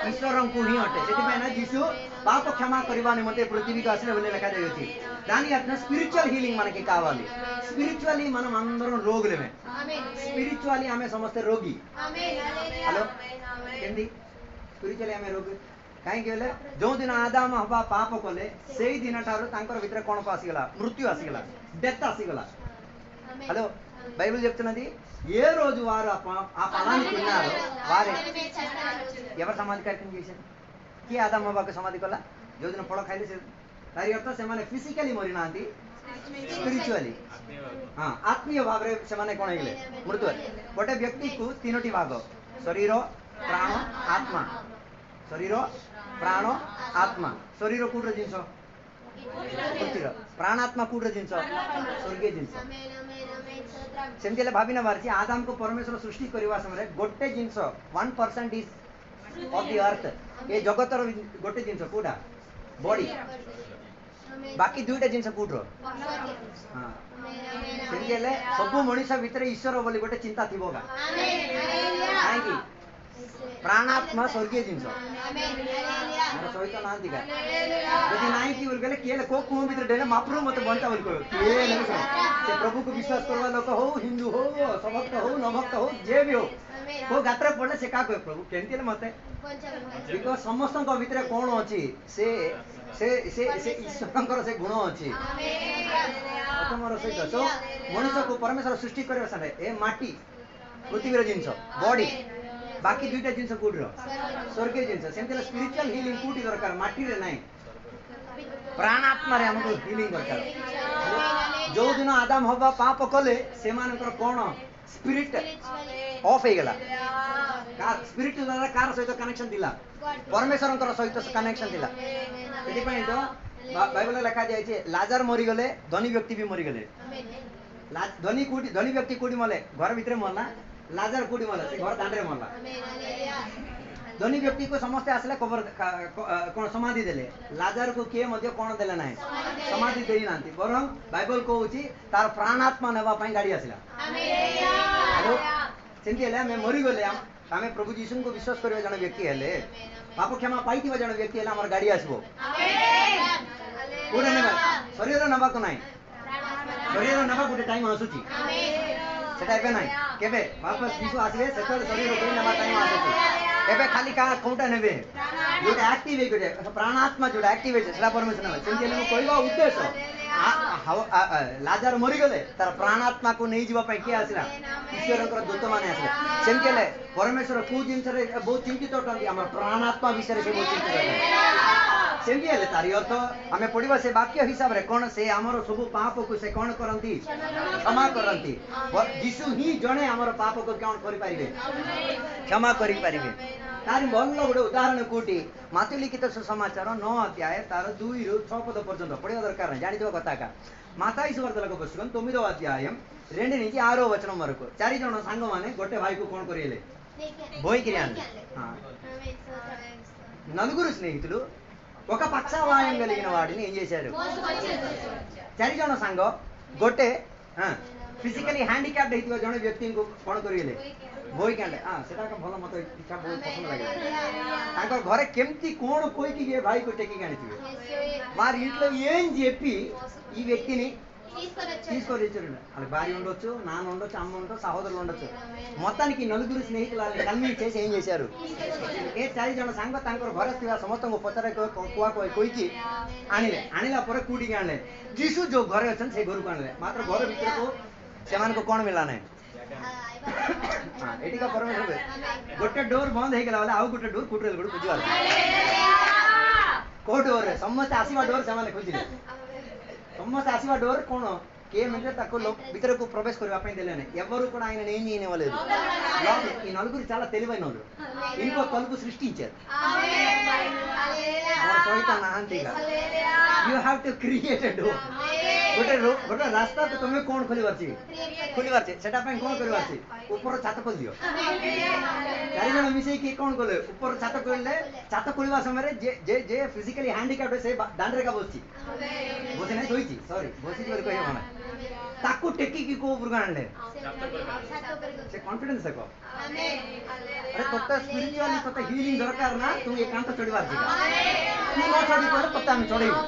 ईश्वरंकु ही अटे सेतिपैना जीसु पाप क्षमा करबा निमंते पृथ्वी को आसले बोले लिखा जायछि दानी अर्थन स्पिरिचुअल हीलिंग మనకి కావాలి स्पिरिचुअली మనం అందరం రోగులమే स्पिरिचुअली आमे समस्त रोगी हेलो केंदी स्पिरिचुअली आमे रोगी काहे केले जो दिन आदम हवा पाप कले सेही दिन ठारो तांकर भितर कोन आसीगला मृत्यु आसीगला डेथ आसीगला हेलो బైబిల్ చెప్తున్నది ఏ రోజు వారు ఆ ఫలాన్ని తిన్నారు వారే ఎవరు సమాధి కార్యక్రమం చేశారు కి ఆదమ హవ్వాకు సమాధి కଲା जो दिन फल खाइले तारी अर्थ से माने फिजिकली मरि नांती स्पिरिचुअली हां आत्मीय भाव रे से माने कोन हेले मृत्यु गोटे व्यक्ति को तीनोटी भाग शरीर प्राण आत्मा शरीर प्राण आत्मा शरीर कोठर जिंस पृथ्वी प्राणात्मा कोठर जिंस स्वर्गीय जिंस सेमती भाविना बारछि आदम को परमेश्वर सृष्टि करवा समय गोटे जिंस 1% इज ऑफ द अर्थ ये जगतर गोटे जिंस कोडा बॉडी बाकी दुईटा जिंस कोठर हां सेमती सब मनुष्य भितर ईश्वर बोली गोटे चिंता थिबोगा काहे कि प्राणात्मा स्वर्गीय जिंस मोर सहित नांती का यदि नाही कि बोल गेले केले को को भीतर डेले मापरू मत बंचा बोल को के नहीं से प्रभु को विश्वास करवा लोक हो हिंदू हो सभक्त हो नभक्त हो जे भी हो को गात्र पड़ले से का कहे प्रभु केंतिले मते बिकॉज़ समस्त को भीतर कोन अछि से से से से ईश्वरंकर से गुण अछि तमरो सहित तो मनुष्य को परमेश्वर सृष्टि करबा सने ए माटी पृथ्वी रे जिंस बॉडी बाकी दुईटा जिंस कोठर स्वर्गीय जिंस सेमते स्पिरिचुअल हीलिंग कोठी दरकार माटी रे नाही प्राणात्मा रे हमको हीलिंग दरकार जो दिन आदम हवा पाप कले से मानकर कोन स्पिरिट ऑफ हे गेला का स्पिरिट द्वारा कार सहित कनेक्शन दिला परमेश्वरंकर सहित कनेक्शन दिला एति पई तो बाइबल लिखा जाय छै लाजर मरि गले धनी व्यक्ति भी मरि गले धनी व्यक्ति कोठी मले घर भितर मरला लाजर कोठी मरला से घर दांडरे मरला धनी व्यक्ति को समस्त आसले कबर कोन समाधि देले लाजर को के मध्य कोन देले नाही समाधि देई नांती बरं बाइबल कहउची तार प्राणात्मा नेबा पई गाड़ी आसिला हेलो सेंती हेले मैं मरि गले आमे प्रभु यीशु को विश्वास करबे जण व्यक्ति हेले पाप क्षमा पाइतिबा जण व्यक्ति हेले हमर गाड़ी आसबो कोडे नेबा शरीर नेबा को नाही शरीर नेबा गुटे टाइम आसुची सेटा एबे नाही केबे वापस यीशु आसीबे सेतल शरीर को नेबा टाइम आसुची एबे खाली का कोटा नेबे जोटा एक्टिव हे गुटे प्राणात्मा जोटा एक्टिवेट सेटा परमेश्वर ने सेंती हेले कहबा उद्देश्य लाजर मरि गले तार प्राणात्मा को नहीं जीवा पई के आसला ईश्वरकर दूत माने आसले सेंती हेले परमेश्वर को जिंस रे बहुत चिंतित होतंती हमर प्राणात्मा विषय रे से बहुत चिंतित होतंती सेंती हेले तारी अर्थ हमें पढ़िबा से वाक्य हिसाब रे कोन से हमर सब पाप को से कोन करंती क्षमा करंती यीशु ही जणे हमर पाप को कोन करि परिबे क्षमा करि परिबे तारी बल्ल गोटे उदाहरण कोटी माथि लिखित सुसमाचार 9 अध्याय तार 2 रु 6 पद पर्यंत पढ़िया दरकार नहीं जानिदिबा कथा का माताई सुवार्ताలకు పుస్తకం 9వ అధ్యాయం 2 నుంచి 6వ వచనం వరకు 4 జన సంఘ माने गोटे भाई को कोन करिले బోయికిరి అండి. నలుగురు స్నేహితులు ఒక పక్షవాయం కలిగిన వాడిని ఏం చేశారు? ଚାରିଜଣ ସାଙ୍ଗ ଗୋଟେ ଫିଜିକାଲି ହ୍ୟାଣ୍ଡିକ୍ୟାପ୍ଡ ହେଇଥିବା ଜଣେ ବ୍ୟକ୍ତିଙ୍କୁ କ'ଣ କରିଲେ? ବୋହିକି ଆଣିଲେ। ସେଟା ଏକ ଭଲ ମତ, ଇଚ୍ଛା ବହୁତ ପସନ୍ଦ ଲାଗିଲା। ତାଙ୍କ ଘରେ କେମିତି କ'ଣ କହିକି ఏ ଭାଇକୁ టెక్కికి ଆଣିଥିବେ? వారి ఇంట్లో ఏం చెప్పి ఈ వ్యక్తిని తీసుకొని వచ్చారు? వాళ్ళకి భార్య ఉండొచ్చు, నాన్న ఉండొచ్చు, అమ్మ ఉండొచ్చు, సహోదరులు ఉండొచ్చు, మొత్తానికి నలుగురు స్నేహితులు వాళ్ళని కన్విన్స్ చేసి ఏం చేశారు? ఏ 4 ଜଣ ସାଙ୍ଗ ତାଙ୍କର ଘରେ ଥିବା ସମସ୍ତଙ୍କୁ ପଚାରେ କୁଆ କହିକି ଆଣିଲେ। ଆଣିଲା ପରେ କୋଉଠିକି ଆଣିଲେ? ଯୀଶୁ ଯୋଉ ଘରେ ଅଛନ୍ତି ସେଇ ଘରକୁ ଆଣିଲେ। ମାତ୍ର ଘର ଭିତରକୁ ସେମାନଙ୍କୁ କ'ଣ ମିଳିଲା ନାହିଁ? ଏଠିକା ପରମେଶ୍ୱର ଗୋଟେ ଡୋର ବନ୍ଦ ହେଇଗଲା ବେଲେ ଆଉ ଗୋଟେ ଡୋର କୋଉଠି ଗୋଟେ ବୁଝିବାର କୋଉ ଡୋରରେ ସମସ୍ତେ ଆସିବା ଡୋର ସେମାନେ ଖୋଜିଲେ। ସମସ୍ତେ ଆସିବା డోర్ କ'ଣ కేమంటే ତାକୁ ଭିତରକୁ ప్రవేశ କରିବା ପାଇଁ ଦେଲେନି। ఎవరు కూడా ఆయన ఏం చేయనివ్వలేదు। ఈ నలుగురు చాలా తెలివైన వాళ్ళు, ఇంకో తలుపు సృష్టించారు। ସହିତ ନାହାନ୍ତିగా you have to create a door. ଗୋଟେ ରାସ୍ତାକୁ ତମେ କ'ଣ ଖୋଲିବାର ଅଛି? ସେଟା ପାଇଁ କ'ଣ କରିବାର ଅଛି? ଉପର ଛାତ ଖୋଲିଦିଅ। 4 ଜଣ ମିଶେଇକି କ'ଣ କଲେ? ଉପର ଛାତ ଖୋଲିଲେ। ଛାତ ଖୋଲିବା ସମୟରେ ଯେ ଫିଜିକାଲି ହ୍ୟାଣ୍ଡିକ୍ୟାପ୍ଡ ସେ ଦାଣ୍ଡରେ ଏକା ବସିଛି, ବସି ନାହିଁ ଶୋଇଛି, ସରି ବସିଛି ବୋଲି କହିବ ନା, ତାକୁ ଟେକିକି କୋଉ ଉପରକୁ ଆଣିଲେ? ସେ କନଫିଡେନ୍ସ ଦେଖ। ଆରେ ତୋତେ ସ୍ପିରିଚୁଆଲି ତୋତେ ହିଲିଂ ଦରକାର ନା, ତୁ ଏକାନ୍ତ ଚଢିବାର ଯିବା। ତୁ ନ ଚଢି ପରେ ତୋତେ ଆମେ ଚଢେଇବୁ।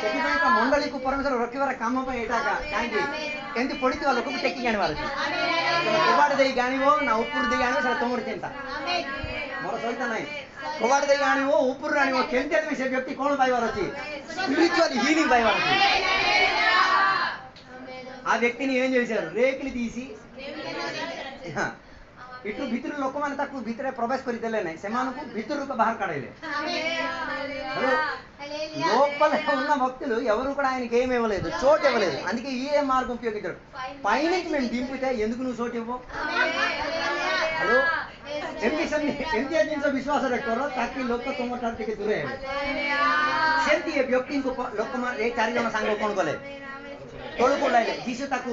ସେଥିପାଇଁ ତ ମଣ୍ଡଳୀକୁ ପରମେଶ୍ୱର ରଖିବାର କାମ ପାଇଁ ଏଇଟା କାହିଁକି ଏମିତି ପଡିଥିବା ଲୋକକୁ ଟେକିକି ଆଣିବାର ଅଛି। କବାଟ ଦେଇକି ଆଣିବ ନା ଉପରୁ ଦେଇକି ଆଣିବ ସେଟା ତମର ଚିନ୍ତା, ମୋର ସହିତ ନାହିଁ। କବାଟ ଦେଇକି ଆଣିବ ଉପରୁ ଆଣିବ, କେମିତି ଆଣିବ? ସେ ବ୍ୟକ୍ତି କ'ଣ ପାଇବାର ଅଛି? స్పిరిచువల్ హీలింగ్ ପାଇବାର ଅଛି। ఆ వ్యక్తిని ఏం చేశారు? రేకులు తీసి ఇటు ଭିତରୁ ଲୋକମାନେ ତାକୁ ଭିତରେ ପ୍ରବେଶ କରିଦେଲେ ନାହିଁ, ସେମାନଙ୍କୁ ଭିତରକୁ ବାହାର କାଢେଇଲେ। లోపల ఉన్న భక్తులు ఎవరు కూడా ఆయనకి ఏమి ఇవ్వలేదు, చోటు ఇవ్వలేదు। అందుకే ఏ మార్గం ఉపయోగించారు? పైనుంచి మేము దింపితే ఎందుకు నువ్వు చోటు ఇవ్వవు? హలో, ଏମିତି ଜିନିଷ ବିଶ୍ୱାସ ରଖିବ ତାକି ଲୋକ ତୁମଠାରୁ ଟିକେ ଦୂରେଇ ହେବେ। ସେମିତି ଏ ବ୍ୟକ୍ତିଙ୍କୁ ଲୋକମାନେ ଏ 4 ଜଣ ସାଙ୍ଗ କ'ଣ କଲେ? ତଳକୁ ଓହ୍ଲାଇଲେ। ଯୀଶୁ ତାକୁ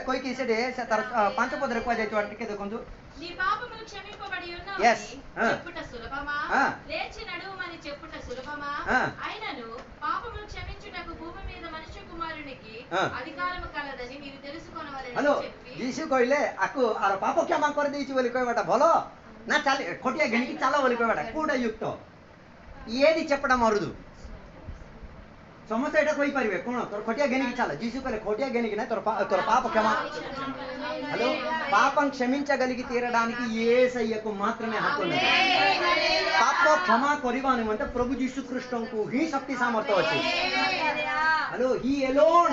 କହିକି ସେଠି ତାର 5 ପଦରେ କୁହାଯାଇଥିବା ଟିକେ ଦେଖନ୍ତୁ। నీ పాపములు క్షమింపబడి ఉన్నవి చెప్పుట సులభమా, లేచి నడువుమని చెప్పుట సులభమా? అయినను పాపములు క్షమించుటకు భూమి మీద మనుష్య కుమారునికి అధికారము కలదని మీరు తెలుసుకొనవలెను చెప్పి। ଯୀଶୁ କହିଲେ ଆକୁ ଆର ପାପ କ୍ଷମା କରିଦେଇଛି ବୋଲି କହିବାଟା ଭଲ ନା ଖଟିଆ ଘେଣିକି ଚାଲ ବୋଲି କହିବାଟା କୋଉଟା ଯୁକ୍ତ? ఏది చెప్పడం అరుదు? ସମସ୍ତେ ଏଇଟା କହିପାରିବେ କ'ଣ? ତୋର ଖଟିଆ ଘେନିକି ଚାଲ। ଯୀଶୁ କହିଲେ ଖଟିଆ ଘେନିକି ନାହିଁ, ତୋର పాప క్షమా। హలో, పాపం క్షమించగలిగి తీరడానికి యేసయ్యకు మాత్రమే హక్కు ఉంది। పాప క్షమా କରିବା ନିମନ୍ତେ ପ୍ରଭୁ ଯୀଶୁ ଖ୍ରୀଷ୍ଟଙ୍କୁ ହିଁ ଶକ୍ତି ସାମର୍ଥ୍ୟ ଅଛି। Hello, he alone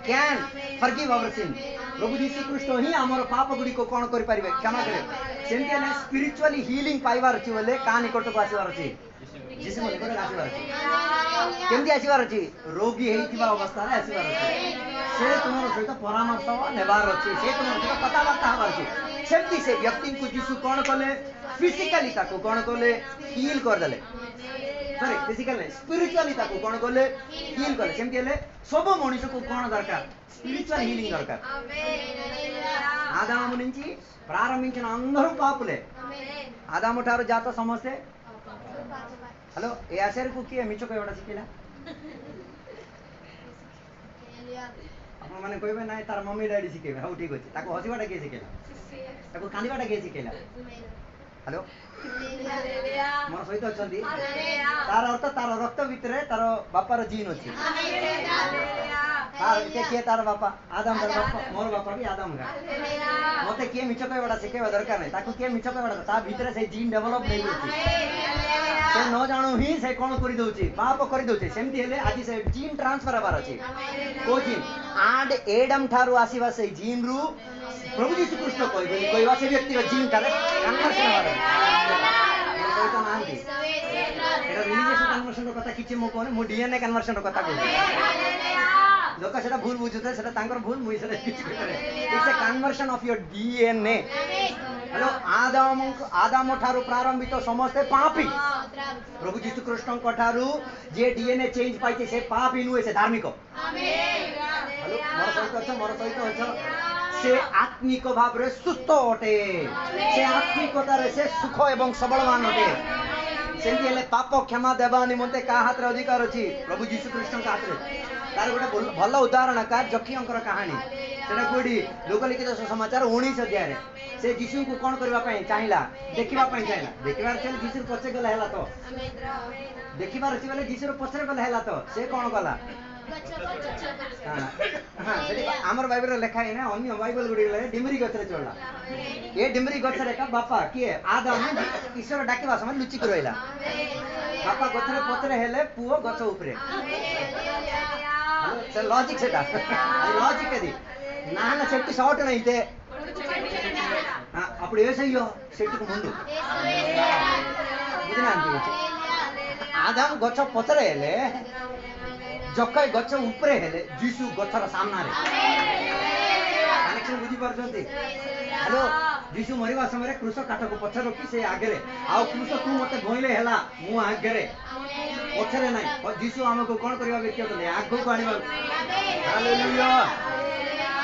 can forgive our sin। ପ୍ରଭୁ ଯୀଶୁ ଖ୍ରୀଷ୍ଟ ହିଁ ଆମର ପାପ ଗୁଡ଼ିକୁ କ'ଣ କରିପାରିବେ? କ୍ଷମା କରିବେ। ସେମିତି ହେଲେ ସ୍ପିରିଚୁଆଲି ହିଲିଂ ପାଇବାର ଅଛି ବୋଲେ କାହା ନିକଟକୁ ଆସିବାର ଅଛି? ଯୀଶୁ ନିକଟକୁ ଆସିବାର ଅଛି। କେମିତି ଆସିବାର ଅଛି? ରୋଗୀ ହେଇଥିବା ଅବସ୍ଥାରେ ଆସିବାର ଅଛି। ସେ ତୁମର ସହିତ ପରାମର୍ଶ ନେବାର ଅଛି, ସେ ତୁମର ସହିତ କଥାବାର୍ତ୍ତା ହେବାର ଅଛି। ସେମିତି ସେ ବ୍ୟକ୍ତିଙ୍କୁ ଯୀଶୁ କ'ଣ କଲେ? ଫିଜିକାଲି ତାକୁ କ'ଣ କଲେ? ହିଲ୍ କରିଦେଲେ। ସରି, ଫିଜିକାଲି ନାହିଁ, ସ୍ପିରିଚୁଆଲି ତାକୁ କ'ଣ କଲେ? ହିଲ୍ କଲେ। ସେମିତି ହେଲେ ସବୁ ମଣିଷକୁ କ'ଣ ଦରକାର? స్పిరిచువల్ హీలింగ్ దొరకాలి। ఆదాము నుంచి ప్రారంభించిన అందరూ పాపులే। ఆదాము ଠାରୁ ଜାତ ସମସ୍ତେ। హలో, ଏ ଆଶୟରେ କିଏ ମିଛ କହିବାଟା ଶିଖିଲା? ଆପଣମାନେ କହିବେ ନାଇଁ ତାର ମମି ଡାଡି ଶିଖେଇବେ। ହଉ ଠିକ ଅଛି। ତାକୁ ହସିବାଟା କିଏ ଶିଖେଇଲା? ତାକୁ କାନ୍ଦିବାଟା କିଏ ଶିଖେଇଲା? ହ୍ୟାଲୋ, ମୋର ସହିତ ଅଛନ୍ତି? ତାର ଅର୍ଥ ତାର ରକ୍ତ ଭିତରେ ତାର ବାପାର ଜିନ୍ ଅଛି। କିଏ ତାର ବାପା? ଆଦାମ ତାର ବାପା। ମୋର ବାପା ବି ଆଦାମ ଗା। ମତେ କିଏ ମିଛ କହିବାଟା ଶିଖେଇବା ଦରକାର ନାହିଁ। ତାକୁ କିଏ ମିଛ କହିବାଟା, ତା ଭିତରେ ସେ ଜିନ୍ ଡେଭଲପ ହେଇଯାଉଛି। ସେ ନ ଜାଣୁ ହିଁ ସେ କ'ଣ କରିଦଉଛି? ପାପ କରିଦଉଛି। ସେମିତି ହେଲେ ଆଜି ସେ ଜିନ୍ ଟ୍ରାନ୍ସଫର ହେବାର ଅଛି। କୋଉ ଜିନ୍? ଏଡମ ଠାରୁ ଆସିବା ସେଇ ଜିନ୍ ରୁ ପ୍ରଭୁ ଯୀଶୁ ଖ୍ରୀଷ୍ଟ କହିବା ସେ ବ୍ୟକ୍ତିର ଜିନ୍ ଠାରେ କନଭର୍ସନ ହେବାର ଅଛି। ସହିତ ନାହାନ୍ତି। ଏଟା ରିଲିଜିୟସ୍ କନଭର୍ସନର କଥା କିଛି ମୁଁ କହୁନି, ମୁଁ DNA କନଭର୍ସନର କଥା କହୁଛି। ଲୋକ ସେଟା ଭୁଲ ବୁଝୁଥିଲେ, ସେଟା ତାଙ୍କର ଭୁଲ, ମୁଁ ସେଟା କିଛି କହିପାରେ। Its a conversion of your DNA। Hello, Adam ଠାରୁ ପ୍ରାରମ୍ଭିତ ସମସ୍ତେ ପାପୀ। ପ୍ରଭୁ ଯୀଶୁ ଖ୍ରୀଷ୍ଟଙ୍କ ଠାରୁ ଯିଏ DNA ଚେଞ୍ଜ ପାଇଛି ସେ ପାପୀ ନୁହେଁ, ସେ ଧାର୍ମିକ। ହ୍ୟାଲୋ, ମୋର ସହିତ ଅଛ? से आत्मिक भाव रे सुस्थ अटे से आत्मिकतार से सुख एवं सबलवान अटे सेमती हेले पाप क्षमा देवा निमंते का हाथ रे अधिकार अछि प्रभु यीशु कृष्ण का हाथ रे तार गोटे भल उदाहरण का जखियंकर कहानी सेटा कोडी लोकलिखित समाचार 19 अध्याय रे से यीशु को कोन करबा पई चाहिला देखिबा पई चाहिला देखिबार चल यीशु पछे गला हैला तो देखिबार अछि बेले यीशु पछरे गला हैला तो से कोन गला हां सेठी हमर बाइबल रे लिखा है ना अन्य बाइबल गुडी ले डिमरी गछरे चढ़ला ए डिमरी गछरे का बापा किए आदम ईश्वर डाकिबा समय लुचि करइला बापा गछरे पछरे हेले पुओ गछ ऊपरे से लॉजिक सेटा लॉजिक कदी నాన్న చెట్టు షార్ట్ అయితే అప్పుడు ఏసయ్యో చెట్టుకు ముందు आदम गछ पछरे हेले जक्कई गछ ऊपरे हेले जीसु गछर सामना रे कनेक्शन बुझी पारछंती हेलो जीसु मरिबा समय क्रूस काटको पछर रखी से आगे रे आ क्रूस तू मते गोइले हेला मु आगे रे पछरे नै जीसु हमको कोन करबा व्यक्ति तो आगो को आनिबा हालेलुया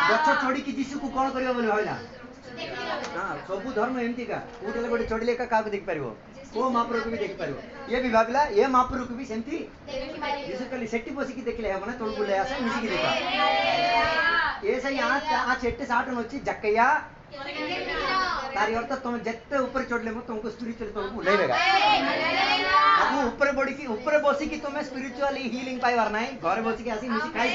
गछ चढ़ी की जीसु को कोन करबा बोले होइला हां सब धर्म एमती का उठले गोटे चढ़िले का काको देख पारिबो ओ महाप्रभु को भी देख पारिबो ये भी भागला ये महाप्रभु को भी सेमती जीसु कली सेट्टी बसी की देखले हबना तोड़ बुले आसे मिसी की देखा ये सही आ చెట్టు సాటన వచ్చి జక్కయ్య तारी अर्थ तुम जिते ऊपर चढ़ले तुमको स्पिरिचुअल तुमको लेगा अब ऊपर बसी की तुम्हें स्पिरिचुअल हीलिंग पाइबार नहीं घर बसी की आसी मिसी खाई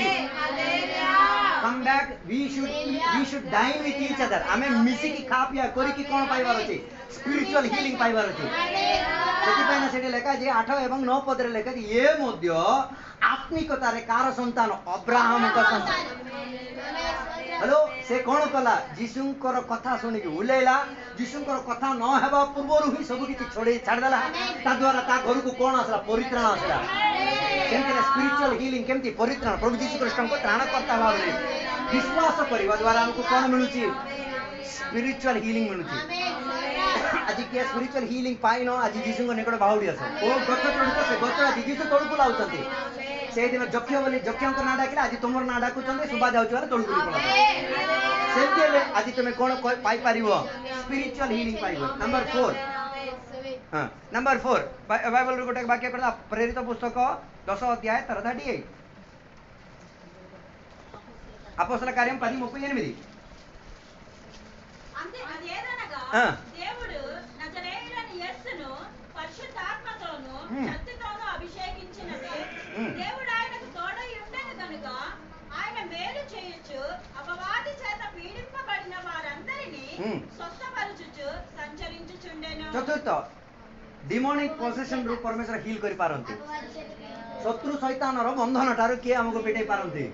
come back we should dine with each other हमें मिसी की खा पिया करी की कोन पाइबार अछि स्पिरिचुअल हीलिंग पाइबार अछि सेति पय ना सेठी लेखा जे 8 एवं 9 पद रे लेखा ये मध्य आत्मिकता रे कार संतान अब्राहम का संतान हेलो से कोन कला जीसुंकर कथा सुनि के उलेला जीसुंकर कथा न हेबा पूर्वरु ही सब किछि छोड़ी छाड़ देला ता द्वारा ता घर को कोन आसला परित्राण आसला केमते स्पिरिचुअल हीलिंग केमती परित्राण प्रभु यीशु कृष्ण को त्राणकर्ता भावरे विश्वास करबा द्वारा हमको कोन मिलुची स्पिरिचुअल हीलिंग मिलुची आज के स्पिरिचुअल हीलिंग पाइनो आज जीसुंग निकट बाहुडी अस ओ गछ चढ़तो से गछ आज जीसु तोड़कु लाउचंती से दिन जक्ष्य बोली जक्ष्यंकर ना डाकिला आज तुमर ना डाकुचंती सुबा जाउछ वाला तोड़कु पड़ा सेमते आज तुमे कोन पाई पारिबो स्पिरिचुअल हीलिंग पाइबो नंबर 4 हां नंबर 4 बाइबल रे गोटे वाक्य करदा प्रेरित पुस्तक 10 अध्याय 38 అపోస్తల కార్యం 10:38 అంతే అదేదనగా దేవుడు నజరేయుడైన యేసును పరిశుద్ధాత్మతోను శక్తితోను అభిషేకించినదే దేవుడు ఆయనకు తోడై ఉండెను కనుక ఆయన మేలు చేయొచ్చు అపవాది చేత పీడింపబడిన వారందరినీ స్వస్థపరచుచు సంచరించుచుండెను చతుర్థ डिमोनिक पोसेशन रू परमेश्वर हील करि पारंती शत्रु शैतान रो बंधन ठारो के हमको पिटै पारंती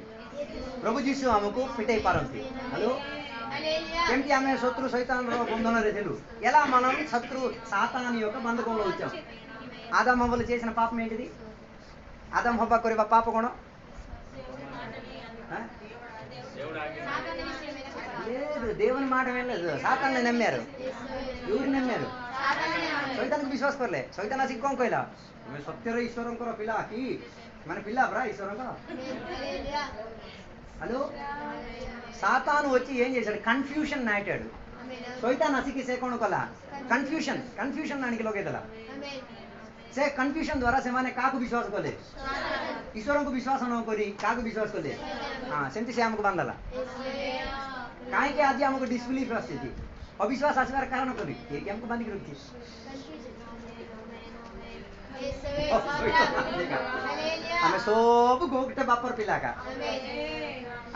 प्रभु यीशु हमको पिटै पारंती हेलो केमती आमे शत्रु शैतान रो बंधन रे थेलु ఎలా మనం శత్రు సాతాను యొక్క బంధకంలో వచ్చాం ఆదాము హవ్వలు చేసిన పాపం ఏంటిది ఆదాము హవ్వ కొరిబా పాప కోణ లేదు దేవుని మాట వినలేదు సాతాన్ని నమ్మారు ఎవరు నమ్మారు शैतान को विश्वास करले शैतान आसी कोन कहला मैं सत्य रे ईश्वरंकर पिला की माने पिला ब्रा ईश्वरंकर हेलो सातान వచ్చి ఏం చేశాడు కన్ఫ్యూషన్ నాటాడు शैतान आसी की से कोन कहला कन्फ्यूजन नानिके लगेदला से कन्फ्यूजन द्वारा से माने काको विश्वास करले ईश्वरन को विश्वास न करी काको विश्वास करले हां सेंति से हमको बांधला काहे के आज हमको डिसबिलीफ आसी अविश्वास आसवार कारण करी ये हमको बांधी रखी हमें सब गोटे बापर पिला का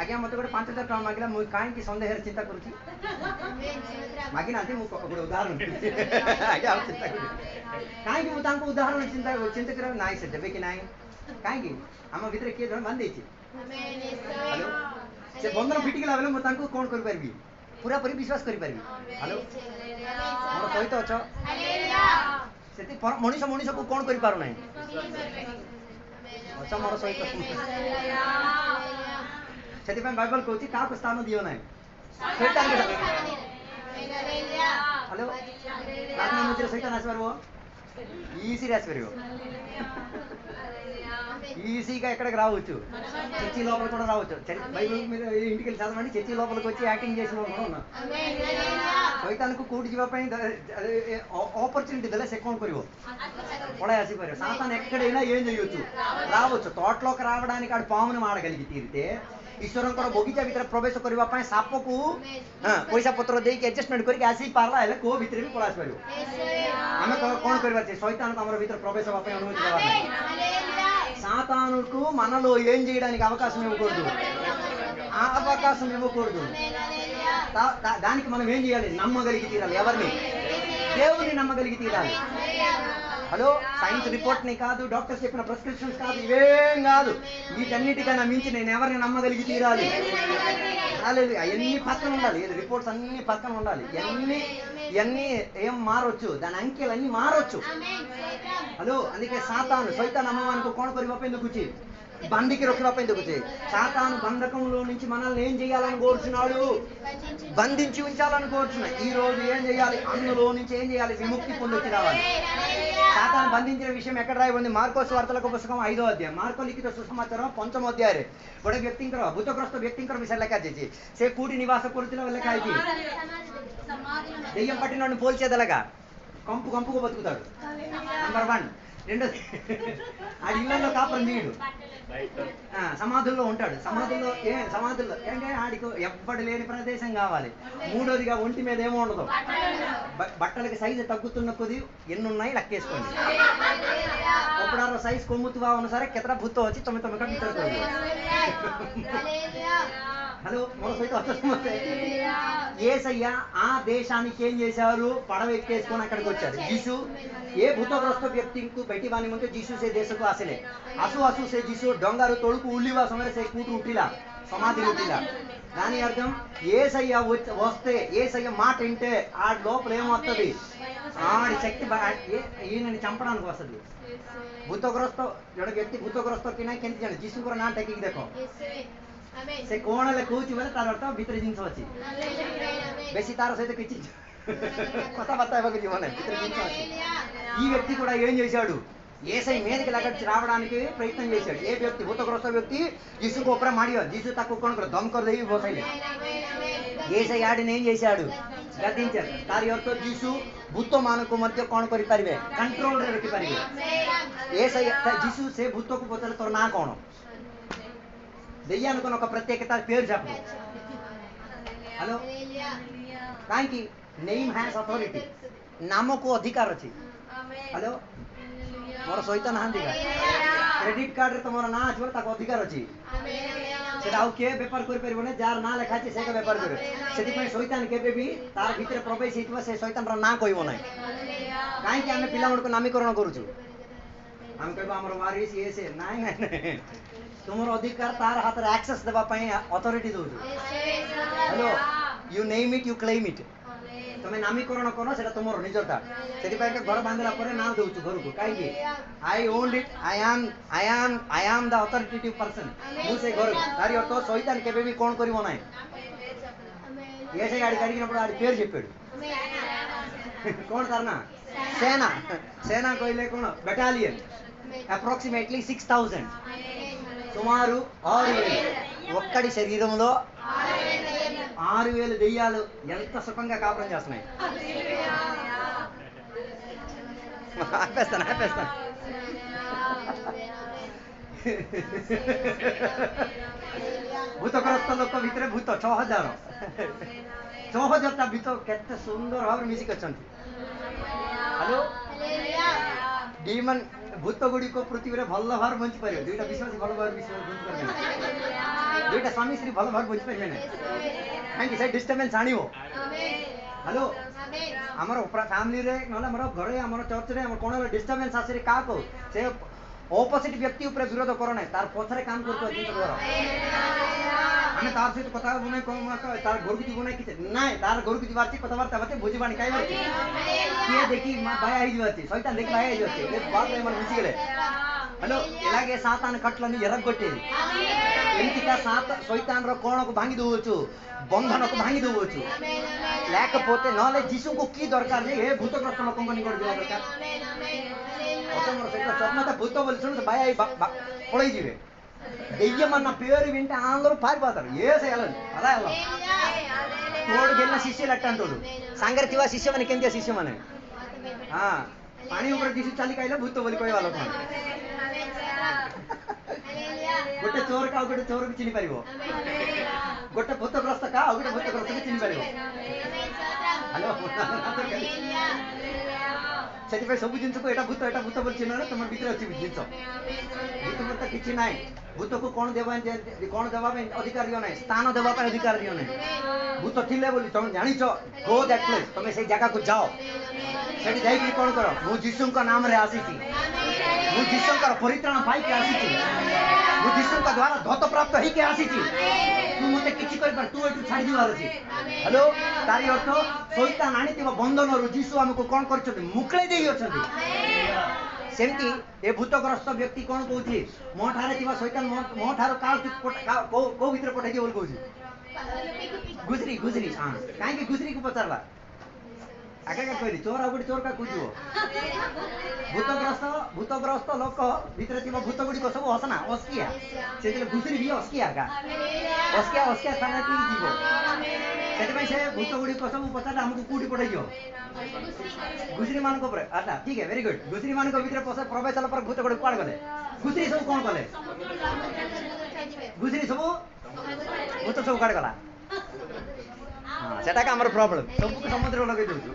आगे मत गोटे 5000 टका मागिला मु काहे की संदेह चिंता करूची मागी नांती मु गोटे उदाहरण आगे हम चिंता करू काहे की मु तांको उदाहरण चिंता करे नाइ से देबे कि नाइ काहे की हम भीतर के जण बांध देछि हेलो से बंधन फिटी गेला बेले मु तांको कोन कर परबी पूरा पूरी विश्वास करि परबी हेलो मोर सहित अछ हालेलुया सेति मनुष्य मनुष्य को कोन करि पारो नै अच्छा मोर सहित सेति पे बाइबल कहूची का को स्थान दियो नै शैतान के हालेलुया हेलो प्रार्थना मुझे शैतान आस परबो इसी रास परबो ఈజీగా ఎక్కడికి రావచ్చు, చర్చి లోపల కూడా రావచ్చు. బైబిల్ మీద ఇంటికి వెళ్ళి చదవండి, చర్చి లోపలికి వచ్చి యాక్టింగ్ చేసిన వాళ్ళు కూడా ఉన్నారు. শয়তানକୁ କୋଉଠି ଯିବା ପାଇଁ ఆపర్చునిటీ ଦେଲେ ସେ କଣ କରିବ, ପଳାଇ ଆସିପାରିବ. సాతాను ఎక్కడైనా ఏం చేయొచ్చు, రావచ్చు. తోటలోకి రావడానికి ఆడు పాముని మాడగలిగి తీరితే ଈଶ୍ୱରଙ୍କର ବଗିଚା ଭିତରେ ପ୍ରବେଶ କରିବା ପାଇଁ ସାପକୁ ପଇସା ପତ୍ର ଦେଇକି ଆଡଜଷ୍ଟମେଣ୍ଟ କରିକି ଆସିକି ପାରିଲା ହେଲେ କୋଉ ଭିତରେ ବି ପଳାଇ ଆସିପାରିବ. ଆମେ କଣ କରିବା, ଶୈତାନକୁ ଆମର ଭିତରେ ପ୍ରବେଶ ହେବା ପାଇଁ ଅନୁମତି ଦେବା ପାଇଁ. సాతానుకు మనలో ఏం చేయడానికి అవకాశం ఇవ్వకూడదు, ఆ అవకాశం ఇవ్వకూడదు. దానికి మనం ఏం చేయాలి, నమ్మగలిగి తీరాలి. ఎవరిని? దేవుని నమ్మగలిగి తీరాలి. హలో, సైన్స్ రిపోర్ట్ని కాదు, డాక్టర్స్ చెప్పిన ప్రిస్క్రిప్షన్స్ కాదు, ఇవేం కాదు. వీటన్నిటికన్నా మించి నేను ఎవరిని నమ్మగలిగి తీరాలి. అవన్నీ పక్కన ఉండాలి, రిపోర్ట్స్ అన్ని పక్కన ఉండాలి. ఇవన్నీ ఏం మారొచ్చు, దాని అంకెలు అన్ని మారొచ్చు. హలో, అందుకే సాతాను శైతాన్ అమ్మవానికి కోణ କରିବା ପାଇଁ ଦେଖୁଛି, బండికి రొక్కిବା ପାଇଁ ଦେଖୁଛି. సాతాను బంధకంలో నుంచి మనల్ని ఏం చేయాలని కోరుచున్నాడు, బంధించి ఉంచాలని కోరుచున్నాడు. ఈ రోజు ఏం చేయాలి, అందులో నుంచి ఏం చేయాలి, విముక్తి పొందొచ్చి రావాలి. సాతాను బంధించిన విషయం ఎక్కడ రాయబడింది, మార్కోస్ వార్తలకు పుస్తకం 5వ అధ్యాయం, మార్కో ଲିଖିତ ସୁସମାଚାର 5ମ ଅଧ୍ୟାୟରେ ଗୋଟେ ବ୍ୟକ୍ତିଙ୍କର, ଭୂତଗ୍ରସ୍ତ ବ୍ୟକ୍ତିଙ୍କର ବିଷୟରେ ଲେଖା ଯାଇଛି. ସେ କୋଉଠି ନିବାସ କରୁଥିଲା ଲେଖା ହେଇଛି, దెయ్యం పట్టినోడిని పోల్చేదలగా కంపు కంపుకు బతుకుతాడు. నెంబర్ 1. రెండోది, ఆడి ఇళ్లలో కాపురం తీయడు, సమాధుల్లో ఉంటాడు. సమాధుల్లో ఏంటంటే ఆడికి ఎవ్వడు లేని ప్రదేశం కావాలి. మూడోదిగా ఒంటి మీద ఏమో ఉండదు, బట్టలకి సైజు తగ్గుతున్న కొద్ది ఎన్నున్నాయి లెక్కేసుకోండి. ఒప్పుడారో సైజ్ కొమ్ముతువా ఉన్న సరే కితర భూత వచ్చి 9 మిత్ర. హలో, మన సైతం ఏసయ్య ఆ దేశానికి ఏం చేశారు, పడవ ఎక్కేసుకొని అక్కడికి వచ్చారు. जीसु ఏ భూతగ్రస్త వ్యక్తిଙ୍କୁ बैठी बानी म्हणते जीसु से देश को आसिले. आसु आसु से जीसु डंगारू तोळुकु उल्लिवा समୟରେ से కూటు ఉట్టిలా, సమాధి ఉట్టిలా. దాని అర్థం ఏసయ్య వస్తే, ఏసయ్య మాట వింటే ఆ లోపల ఏమవుతుంది, ఆడి శక్తి ఈయనని చంపడానికి వస్తుంది. భూతగ్రస్త ଜଣେ ବ୍ୟକ୍ତି ଭୂତଗ୍ରସ୍ତ କି ନାହିଁ କେମିତି ଜାଣେ, ଯୀଶୁଙ୍କର ନାଁ ଟେକିକି ଦେଖ, ସେ କଣ ହେଲେ କହୁଛି ବୋଲେ ତାର ଅର୍ଥ ଭିତରେ ଜିନିଷ ଅଛି. ବେଶୀ ତାର ସହିତ କିଛି కథాబర్త ఇవ్వక జీవనం ఇతర జీవితం వచ్చి. ఈ వ్యక్తి కూడా ఏం చేశాడు, ఏసై మీదకి లగచ్చి రావడానికి ప్రయత్నం చేశాడు. ఏ వ్యక్తి, భూతగ్రస్త వ్యక్తి జీసుకు ఒప్పర మాడియో, జీసు తక్కువ కొనుక్కో దమ్కర్ దేవి బోసైలే. ఏసై ఆడిని ఏం చేశాడు, గద్దించాడు. ତାରି ଅର୍ଥ ଯୀଶୁ ଭୂତ ମାନଙ୍କୁ ମଧ୍ୟ କଣ କରିପାରିବେ, କଣ୍ଟ୍ରୋଲରେ ରଖିପାରିବେ. ఏసై ଯୀଶୁ ସେ ଭୂତକୁ ପଚାରେ ତୋର ନାଁ କଣ, దెయ్యానికి ఒక ప్రత్యేకత పేరు చెప్పు. హలో, କାହିଁକି, ନେମ୍ ହ୍ୟାଜ୍ ଅଥରିଟି, ନାମକୁ ଅଧିକାର ଅଛି. ହ୍ୟାଲୋ, ମୋର ସହିତ ନାହାନ୍ତି କା, କ୍ରେଡିଟ୍ କାର୍ଡରେ ତମର ନାଁ ଅଛି ବୋଲି ତାକୁ ଅଧିକାର ଅଛି. ସେଟା ଆଉ କିଏ ବେପାର କରିପାରିବ ନାହିଁ, ଯାହାର ନାଁ ଲେଖା ଅଛି ସେଇଟା ବେପାର କରିବ. ସେଥିପାଇଁ ଶୈତାନ କେବେ ବି ତାର ଭିତରେ ପ୍ରବେଶ ହେଇଥିବା ସେ ଶୈତାନର ନାଁ କହିବ ନାହିଁ. କାହିଁକି ଆମେ ପିଲାମାନଙ୍କୁ ନାମୀକରଣ କରୁଛୁ, ଆମେ କହିବା ଆମର ୱାରିସ୍ ଇଏ ସେ, ନାଇଁ ନାଇଁ ନାଇଁ, ତୁମର ଅଧିକାର ତାର ହାତରେ ଆକ୍ସେସ୍ ଦେବା ପାଇଁ ଅଥରିଟି ଦଉଛୁ. Hello, you name it, you claim it. ତମେ ନାମୀକରଣ କର, ସେଟା ତୁମର ନିଜଟା. ସେଥିପାଇଁ ଘର ବାନ୍ଧିଲା ପରେ ନାଁ ଦଉଛୁ ଘରକୁ. କାହିଁକି, I owned it, I am the authoritative person. ମୁଁ ସେ ଘରକୁ. ତାରି ଅର୍ଥ ଶୈତାନ କେବେ ବି କଣ କରିବ ନାହିଁ. ఏ గాడి కడిగినప్పుడు ఆడి పేరు చెప్పాడు. కోణ ତାର ନା, సేనా. సేనా କହିଲେ କଣ, బెటాలియన్. అప్రాక్సిమేట్లీ 6000, సుమారు 6000. ఒక్కడి శరీరంలో 6000 దెయ్యాలు ఎంత సుఖంగా కాపురం చేస్తున్నాయి. ఆపేస్తాను. ଭୂତଗ୍ରସ୍ତ ଲୋକ ଭିତରେ ଭୂତ 6000ଟା ଭୂତ କେତେ ସୁନ୍ଦର ଭାବରେ ମିଶିକି ଅଛନ୍ତି. ହ୍ୟାଲୋ, ଡିମନ୍ ଭୂତ ଗୁଡ଼ିକ ପୃଥିବୀରେ ଭଲ ଭାବରେ ବଞ୍ଚି ପାରିବେ. ଦୁଇଟା ବିଶ୍ୱାସୀ ଭଲ ଭାବରେ ବଞ୍ଚି ପାରିବେ, ଦୁଇଟା ସ୍ୱାମୀ ସ୍ତ୍ରୀ ଭଲ ଭାବରେ ବଞ୍ଚି ପାରିବେ ନାହିଁ. କାହିଁକି, ସେ ଡିଷ୍ଟର୍ବାନ୍ସ ଆଣିବ. ହ୍ୟାଲୋ, ଆମର ଫ୍ୟାମିଲିରେ ନହେଲେ ଆମର ଘରେ, ଆମର ଚର୍ଚ୍ଚରେ, ଆମର କ'ଣ ଡିଷ୍ଟର୍ବାନ୍ସ ଆସିଲେ କାହାକୁ, ସେ ଅପୋଜିଟ୍ ବ୍ୟକ୍ତି ଉପରେ ବିରୋଧ କର ନାହିଁ, ତାର ପଛରେ କାମ କରୁଥିବା ଜିନିଷ କର. ଆମେ ତାର ସହିତ କଥା ହବୁ ନାହିଁ, ତାର ଘରକୁ ଯିବୁ ନାହିଁ, କିଛି ନାଇଁ, ତାର ଘରକୁ ଯିବାର ଅଛି, କଥାବାର୍ତ୍ତା ହେବା, ବୁଝିବାଣି ଖାଇବା ଅଛି, କିଏ ଦେଖି ବାୟା ହେଇଯିବ ଅଛି, ଶୈତାନ ଦେଖି ବାୟା ହେଇଯିବ ଅଛି. ବାପରେ ଏମାନେ ମିଶିଗଲେ హలో ఇలాగే సాతాను కట్లను ఎరగొట్టేది ఎంతిక ଶୈତାନର କୋଣକୁ ଭାଙ୍ଗି ଦଉଛୁ ବନ୍ଧନକୁ ଭାଙ୍ଗି ଦଉଛୁ లేకపోతే ନହେଲେ ଯୀଶୁଙ୍କୁ କି ଦରକାର ଯେ ଏ ଭୂତଗ୍ରସ୍ତ ଲୋକଙ୍କ ନିକଟ ଯିବା ଦରକାର ଅତମର ସହିତ ସ୍ୱପ୍ନତା ଭୂତ ବୋଲି ଶୁଣୁ ଭାଇ ପଳେଇ ଯିବେ దెయ్యమన్న పేరు వింటే అందరూ పారిపోతారు ఏసేయాలని అలా వెళ్ళాం తోడుకి వెళ్ళిన శిష్యులు అట్టంటాడు ସାଙ୍ଗରେ ଥିବା ଶିଷ୍ୟମାନେ କେମିତିଆ ଶିଷ୍ୟମାନେ ପାଣି ଉପରେ ଯୀଶୁ ଚାଲି ଖାଇଲେ ଭୂତ ବୋଲି କହିବା ଲୋକ ଗୋଟେ ଚୋର କା ଆଉ ଗୋଟେ ଚୋରକୁ ଚିହ୍ନି ପାରିବ ଗୋଟେ ଭୂତଗ୍ରସ୍ତ କା ଆଉ ଗୋଟେ ଭୂତଗ୍ରସ୍ତକୁ ଚିହ୍ନି ପାରିବ ହ୍ୟାଲୋ ସେଥିପାଇଁ ସବୁ ଜିନିଷକୁ ଏଟା ଭୂତ ବୋଲି ଚିହ୍ନ ତମ ଭିତରେ ଅଛି ଜିନିଷ ଭୂତ ତ କିଛି ନାହିଁ ଭୂତକୁ କଣ ଦେବା ପାଇଁ ଅଧିକାର ଦିଅ ନାହିଁ ସ୍ଥାନ ଦେବା ପାଇଁ ଅଧିକାର ଦିଅ ନାହିଁ ଭୂତ ଥିଲେ ବୋଲି ତମେ ଜାଣିଛ ଗୋ ଦ୍ୟାଟ୍ ପ୍ଲେସ୍ ତମେ ସେଇ ଜାଗାକୁ ଯାଅ ସେଠି ଯାଇକି କଣ କର ମୁଁ ଯୀଶୁଙ୍କ ନାମରେ ଆସିଛି ମୁଁ ଯୀଶୁଙ୍କର ପରିତ୍ରାଣ ପାଇକି ଆସିଛି ମୁଁ ଯୀଶୁଙ୍କ ଦ୍ୱାରା ଧତ ପ୍ରାପ୍ତ ହେଇକି ଆସିଛି ତୁ ମତେ କିଛି କରିପାର ତୁ ଏଠୁ ଛାଡ଼ିଯିବାର ଅଛି ହ୍ୟାଲୋ ତାରି ଅର୍ଥ ଶୈତାନ ଆଣିଥିବା ବନ୍ଧନରୁ ଯୀଶୁ ଆମକୁ କଣ କରିଛନ୍ତି ମୁକୁଳେଇ ଦେଇ ଅଛନ୍ତି ସେମିତି ଏ ଭୂତଗ୍ରସ୍ତ ବ୍ୟକ୍ତି କଣ କହୁଛି ମୋ ଠାରେ ଥିବା ଶୈତାନ ମୋ ଠାରୁ କୋଉ ଭିତରେ ପଠେଇଦିଅ ବୋଲି କହୁଛି ଘୁଷୁରୀ କାହିଁକି ଘୁଷୁରୀକୁ ପଚାରଲା ଆଗେ କହିଲି ଚୋର ଆଉ ଗୋଟେ ଚୋର କାକୁ ଯିବ ଭୂତଗ୍ରସ୍ତ ଲୋକ ଭିତରେ ଥିବା ଭୂତ ଗୁଡ଼ିକ ସବୁ ଅସନା ଅସ୍କିଆ ସେଥିରେ ଘୁଷୁରୀ ବି ଅସ୍କିଆ ସ୍ଥାନରେ କି ଯିବ ସେଥିପାଇଁ ସେ ଭୂତ ଗୁଡ଼ିକ ସବୁ ପଚାରିଲେ ଆମକୁ କୋଉଠି ପଠେଇଯିବ ଘୁଷୁରୀ ମାନଙ୍କ ଉପରେ ଆଚ୍ଛା ଠିକ ଭେରି ଗୁଡ୍ ଘୁଷୁରୀ ମାନଙ୍କ ଭିତରେ ପ୍ରବେଶ ହେଲା ପରେ ଭୂତ ଗୁଡ଼ିକ କୁଆଡେ ଗଲେ ଘୁଷୁରୀ ସବୁ କଣ କଲେ ଘୁଷୁରୀ ସବୁ ଭୂତ ସବୁ କୁଆଡେ ଗଲା ସେଟା ଆମର ପ୍ରୋବ୍ଲେମ ସବୁକୁ ସମୁଦ୍ର ଲଗେଇ ଦଉଛୁ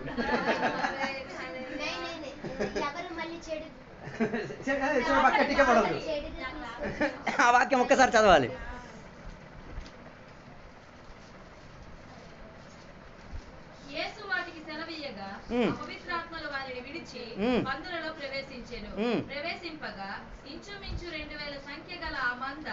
వాక్య టీకే పడదు ఆ వాక్యం ఒక్కసారి చదవాలి యేసు వాటికి సెలవీయగా పవిత్రాత్మలు వారిని విడిచి మందలలో ప్రవేశించెను ప్రవేశింపగా ఇంచుమించు 2000 సంఖ్య గల ఆ మంద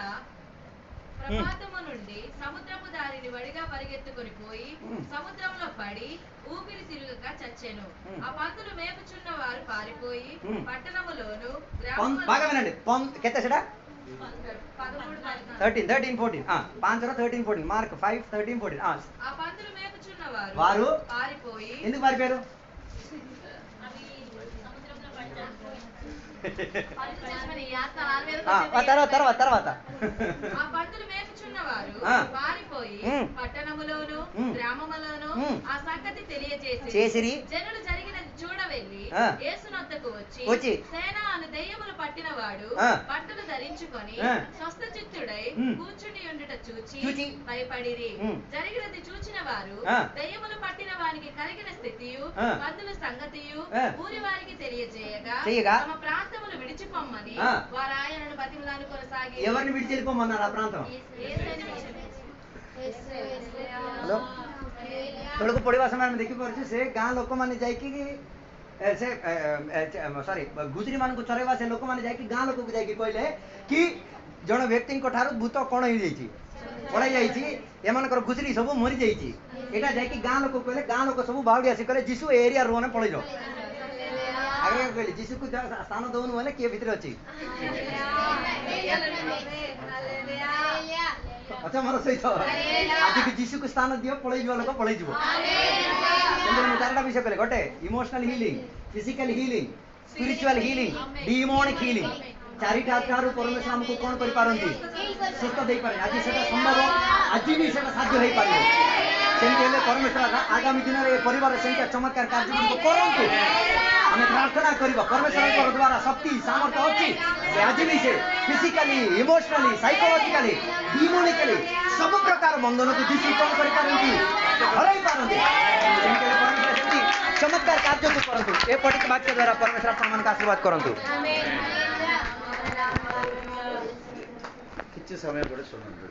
ప్రపాతము నుండి సముద్రపు దారిని వడిగా పరిగెత్తుకొని పోయి సముద్రంలో పడి ఊపిరి తిరుగక చచ్చెను ఆ పందులు మేపుచున్న వారు పారిపోయి పట్టణములోను బాగా వినండి కెత్త సెడా 13 14 5 13 14 మార్క్ 5 13 14 ఆ పందులు మేపుచున్న వారు పారిపోయి ఎందుకు పారిపోయారు తర్వాత ఆ పందులు మేపుచున్నవారు పారిపోయి పట్టణములోను గ్రామములోను ఆ సంగతి తెలియజేసి జనులు జరిగినది చూడవెళ్ళి యేసునొద్దకు వచ్చి సేన అను దెయ్యములు పట్టినవాడు బట్టలు ధరించుకొని స్వస్థచిత్తుడై కూర్చుని ఉండుట చూచి భయపడిరి జరిగినది చూచిన వారు దెయ్యములు పట్టిన వానికి కలిగిన స్థితియు పందుల సంగతియు ఊరి వారికి తెలియజేయగా తమ ప్రాంతములు విడిచిపోమ్మని వారు ఆయనను బతిమలాడు కొనసాగి ఎవరిని విడిచిపోమన్నారు ఆ ప్రాంతం ତଳକୁ ପଡ଼ିବା ସମୟରେ ଦେଖିପାରୁଛୁ ସେ ଗାଁ ଲୋକମାନେ ଯାଇକି ସେ ସରି ଘୁଷୁରୀ ମାନଙ୍କୁ ଚରେଇବା ସେ ଲୋକମାନେ ଯାଇକି ଗାଁ ଲୋକକୁ ଯାଇକି କହିଲେ କି ଜଣେ ବ୍ୟକ୍ତିଙ୍କ ଠାରୁ ଭୂତ କଣ ହେଇଯାଇଛି ପଳେଇ ଯାଇଛି ଏମାନଙ୍କର ଘୁଷୁରୀ ସବୁ ମରିଯାଇଛି ଏଇଟା ଯାଇକି ଗାଁ ଲୋକ କହିଲେ ଗାଁ ଲୋକ ସବୁ ବାହୁଡ଼ି ଆସି କହିଲେ ଯୀଶୁ ଏ ଏରିଆ ରୁହନେ ପଳେଇଯାଅ ଆଗେ କହିଲେ ଯୀଶୁକୁ ସ୍ଥାନ ଦଉନୁ ହେଲେ କିଏ ଭିତରେ ଅଛି ଆଚ୍ଛା ମୋର ସହିତ ଆଜିକି ଯୀଶୁକୁ ସ୍ଥାନ ଦିଅ ପଳେଇଯିବ ଲୋକ ପଳେଇଯିବ କିନ୍ତୁ ମୁଁ ଚାରିଟା ବିଷୟ କହିଲେ ଗୋଟେ emotional healing physical healing spiritual healing demonic healing ଚାରିଟା ଆତ୍ମାରୁ ପରମେଶ୍ୱର ଆମକୁ କଣ କରିପାରନ୍ତି ସୁସ୍ଥ ଦେଇପାରେ ଆଜି ସେଟା ସମ୍ଭବ ଆଜି ବି ସେଟା ସାଧ୍ୟ ହେଇପାରିବ ସେମିତି ହେଲେ ପରମେଶ୍ୱର ଆଗାମୀ ଦିନରେ ଏ ପରିବାର ସେମିତିଆ ଚମତ୍କାର କାର୍ଯ୍ୟଗୁଡ଼ିକ କରନ୍ତୁ ଆମେ ପ୍ରାର୍ଥନା କରିବା ପରମେଶ୍ୱରଙ୍କ ଦ୍ୱାରା ଶକ୍ତି ସାମର୍ଥ୍ୟ ଅଛି ସେ ଆଜି ବି ସେ ଫିଜିକାଲି ଇମୋସନାଲି ସାଇକୋଲୋଜିକାଲି ଡିମୋନିକାଲି ସବୁ ପ୍ରକାର ବନ୍ଧନକୁ ଯୀଶୁ କଣ କରିପାରନ୍ତି ହରାଇ ପାରନ୍ତି ସେମିତି ହେଲେ ପରମେଶ୍ୱର ସେମିତି ଚମତ୍କାର କାର୍ଯ୍ୟକୁ କରନ୍ତୁ ଏ ପଠିତ ବାକ୍ୟ ଦ୍ୱାରା ପରମେଶ୍ୱର ଆପଣମାନଙ୍କୁ ଆଶୀର୍ବାଦ କରନ୍ତୁ କିଛି ସମୟ ପରେ ଶୁଣନ୍ତୁ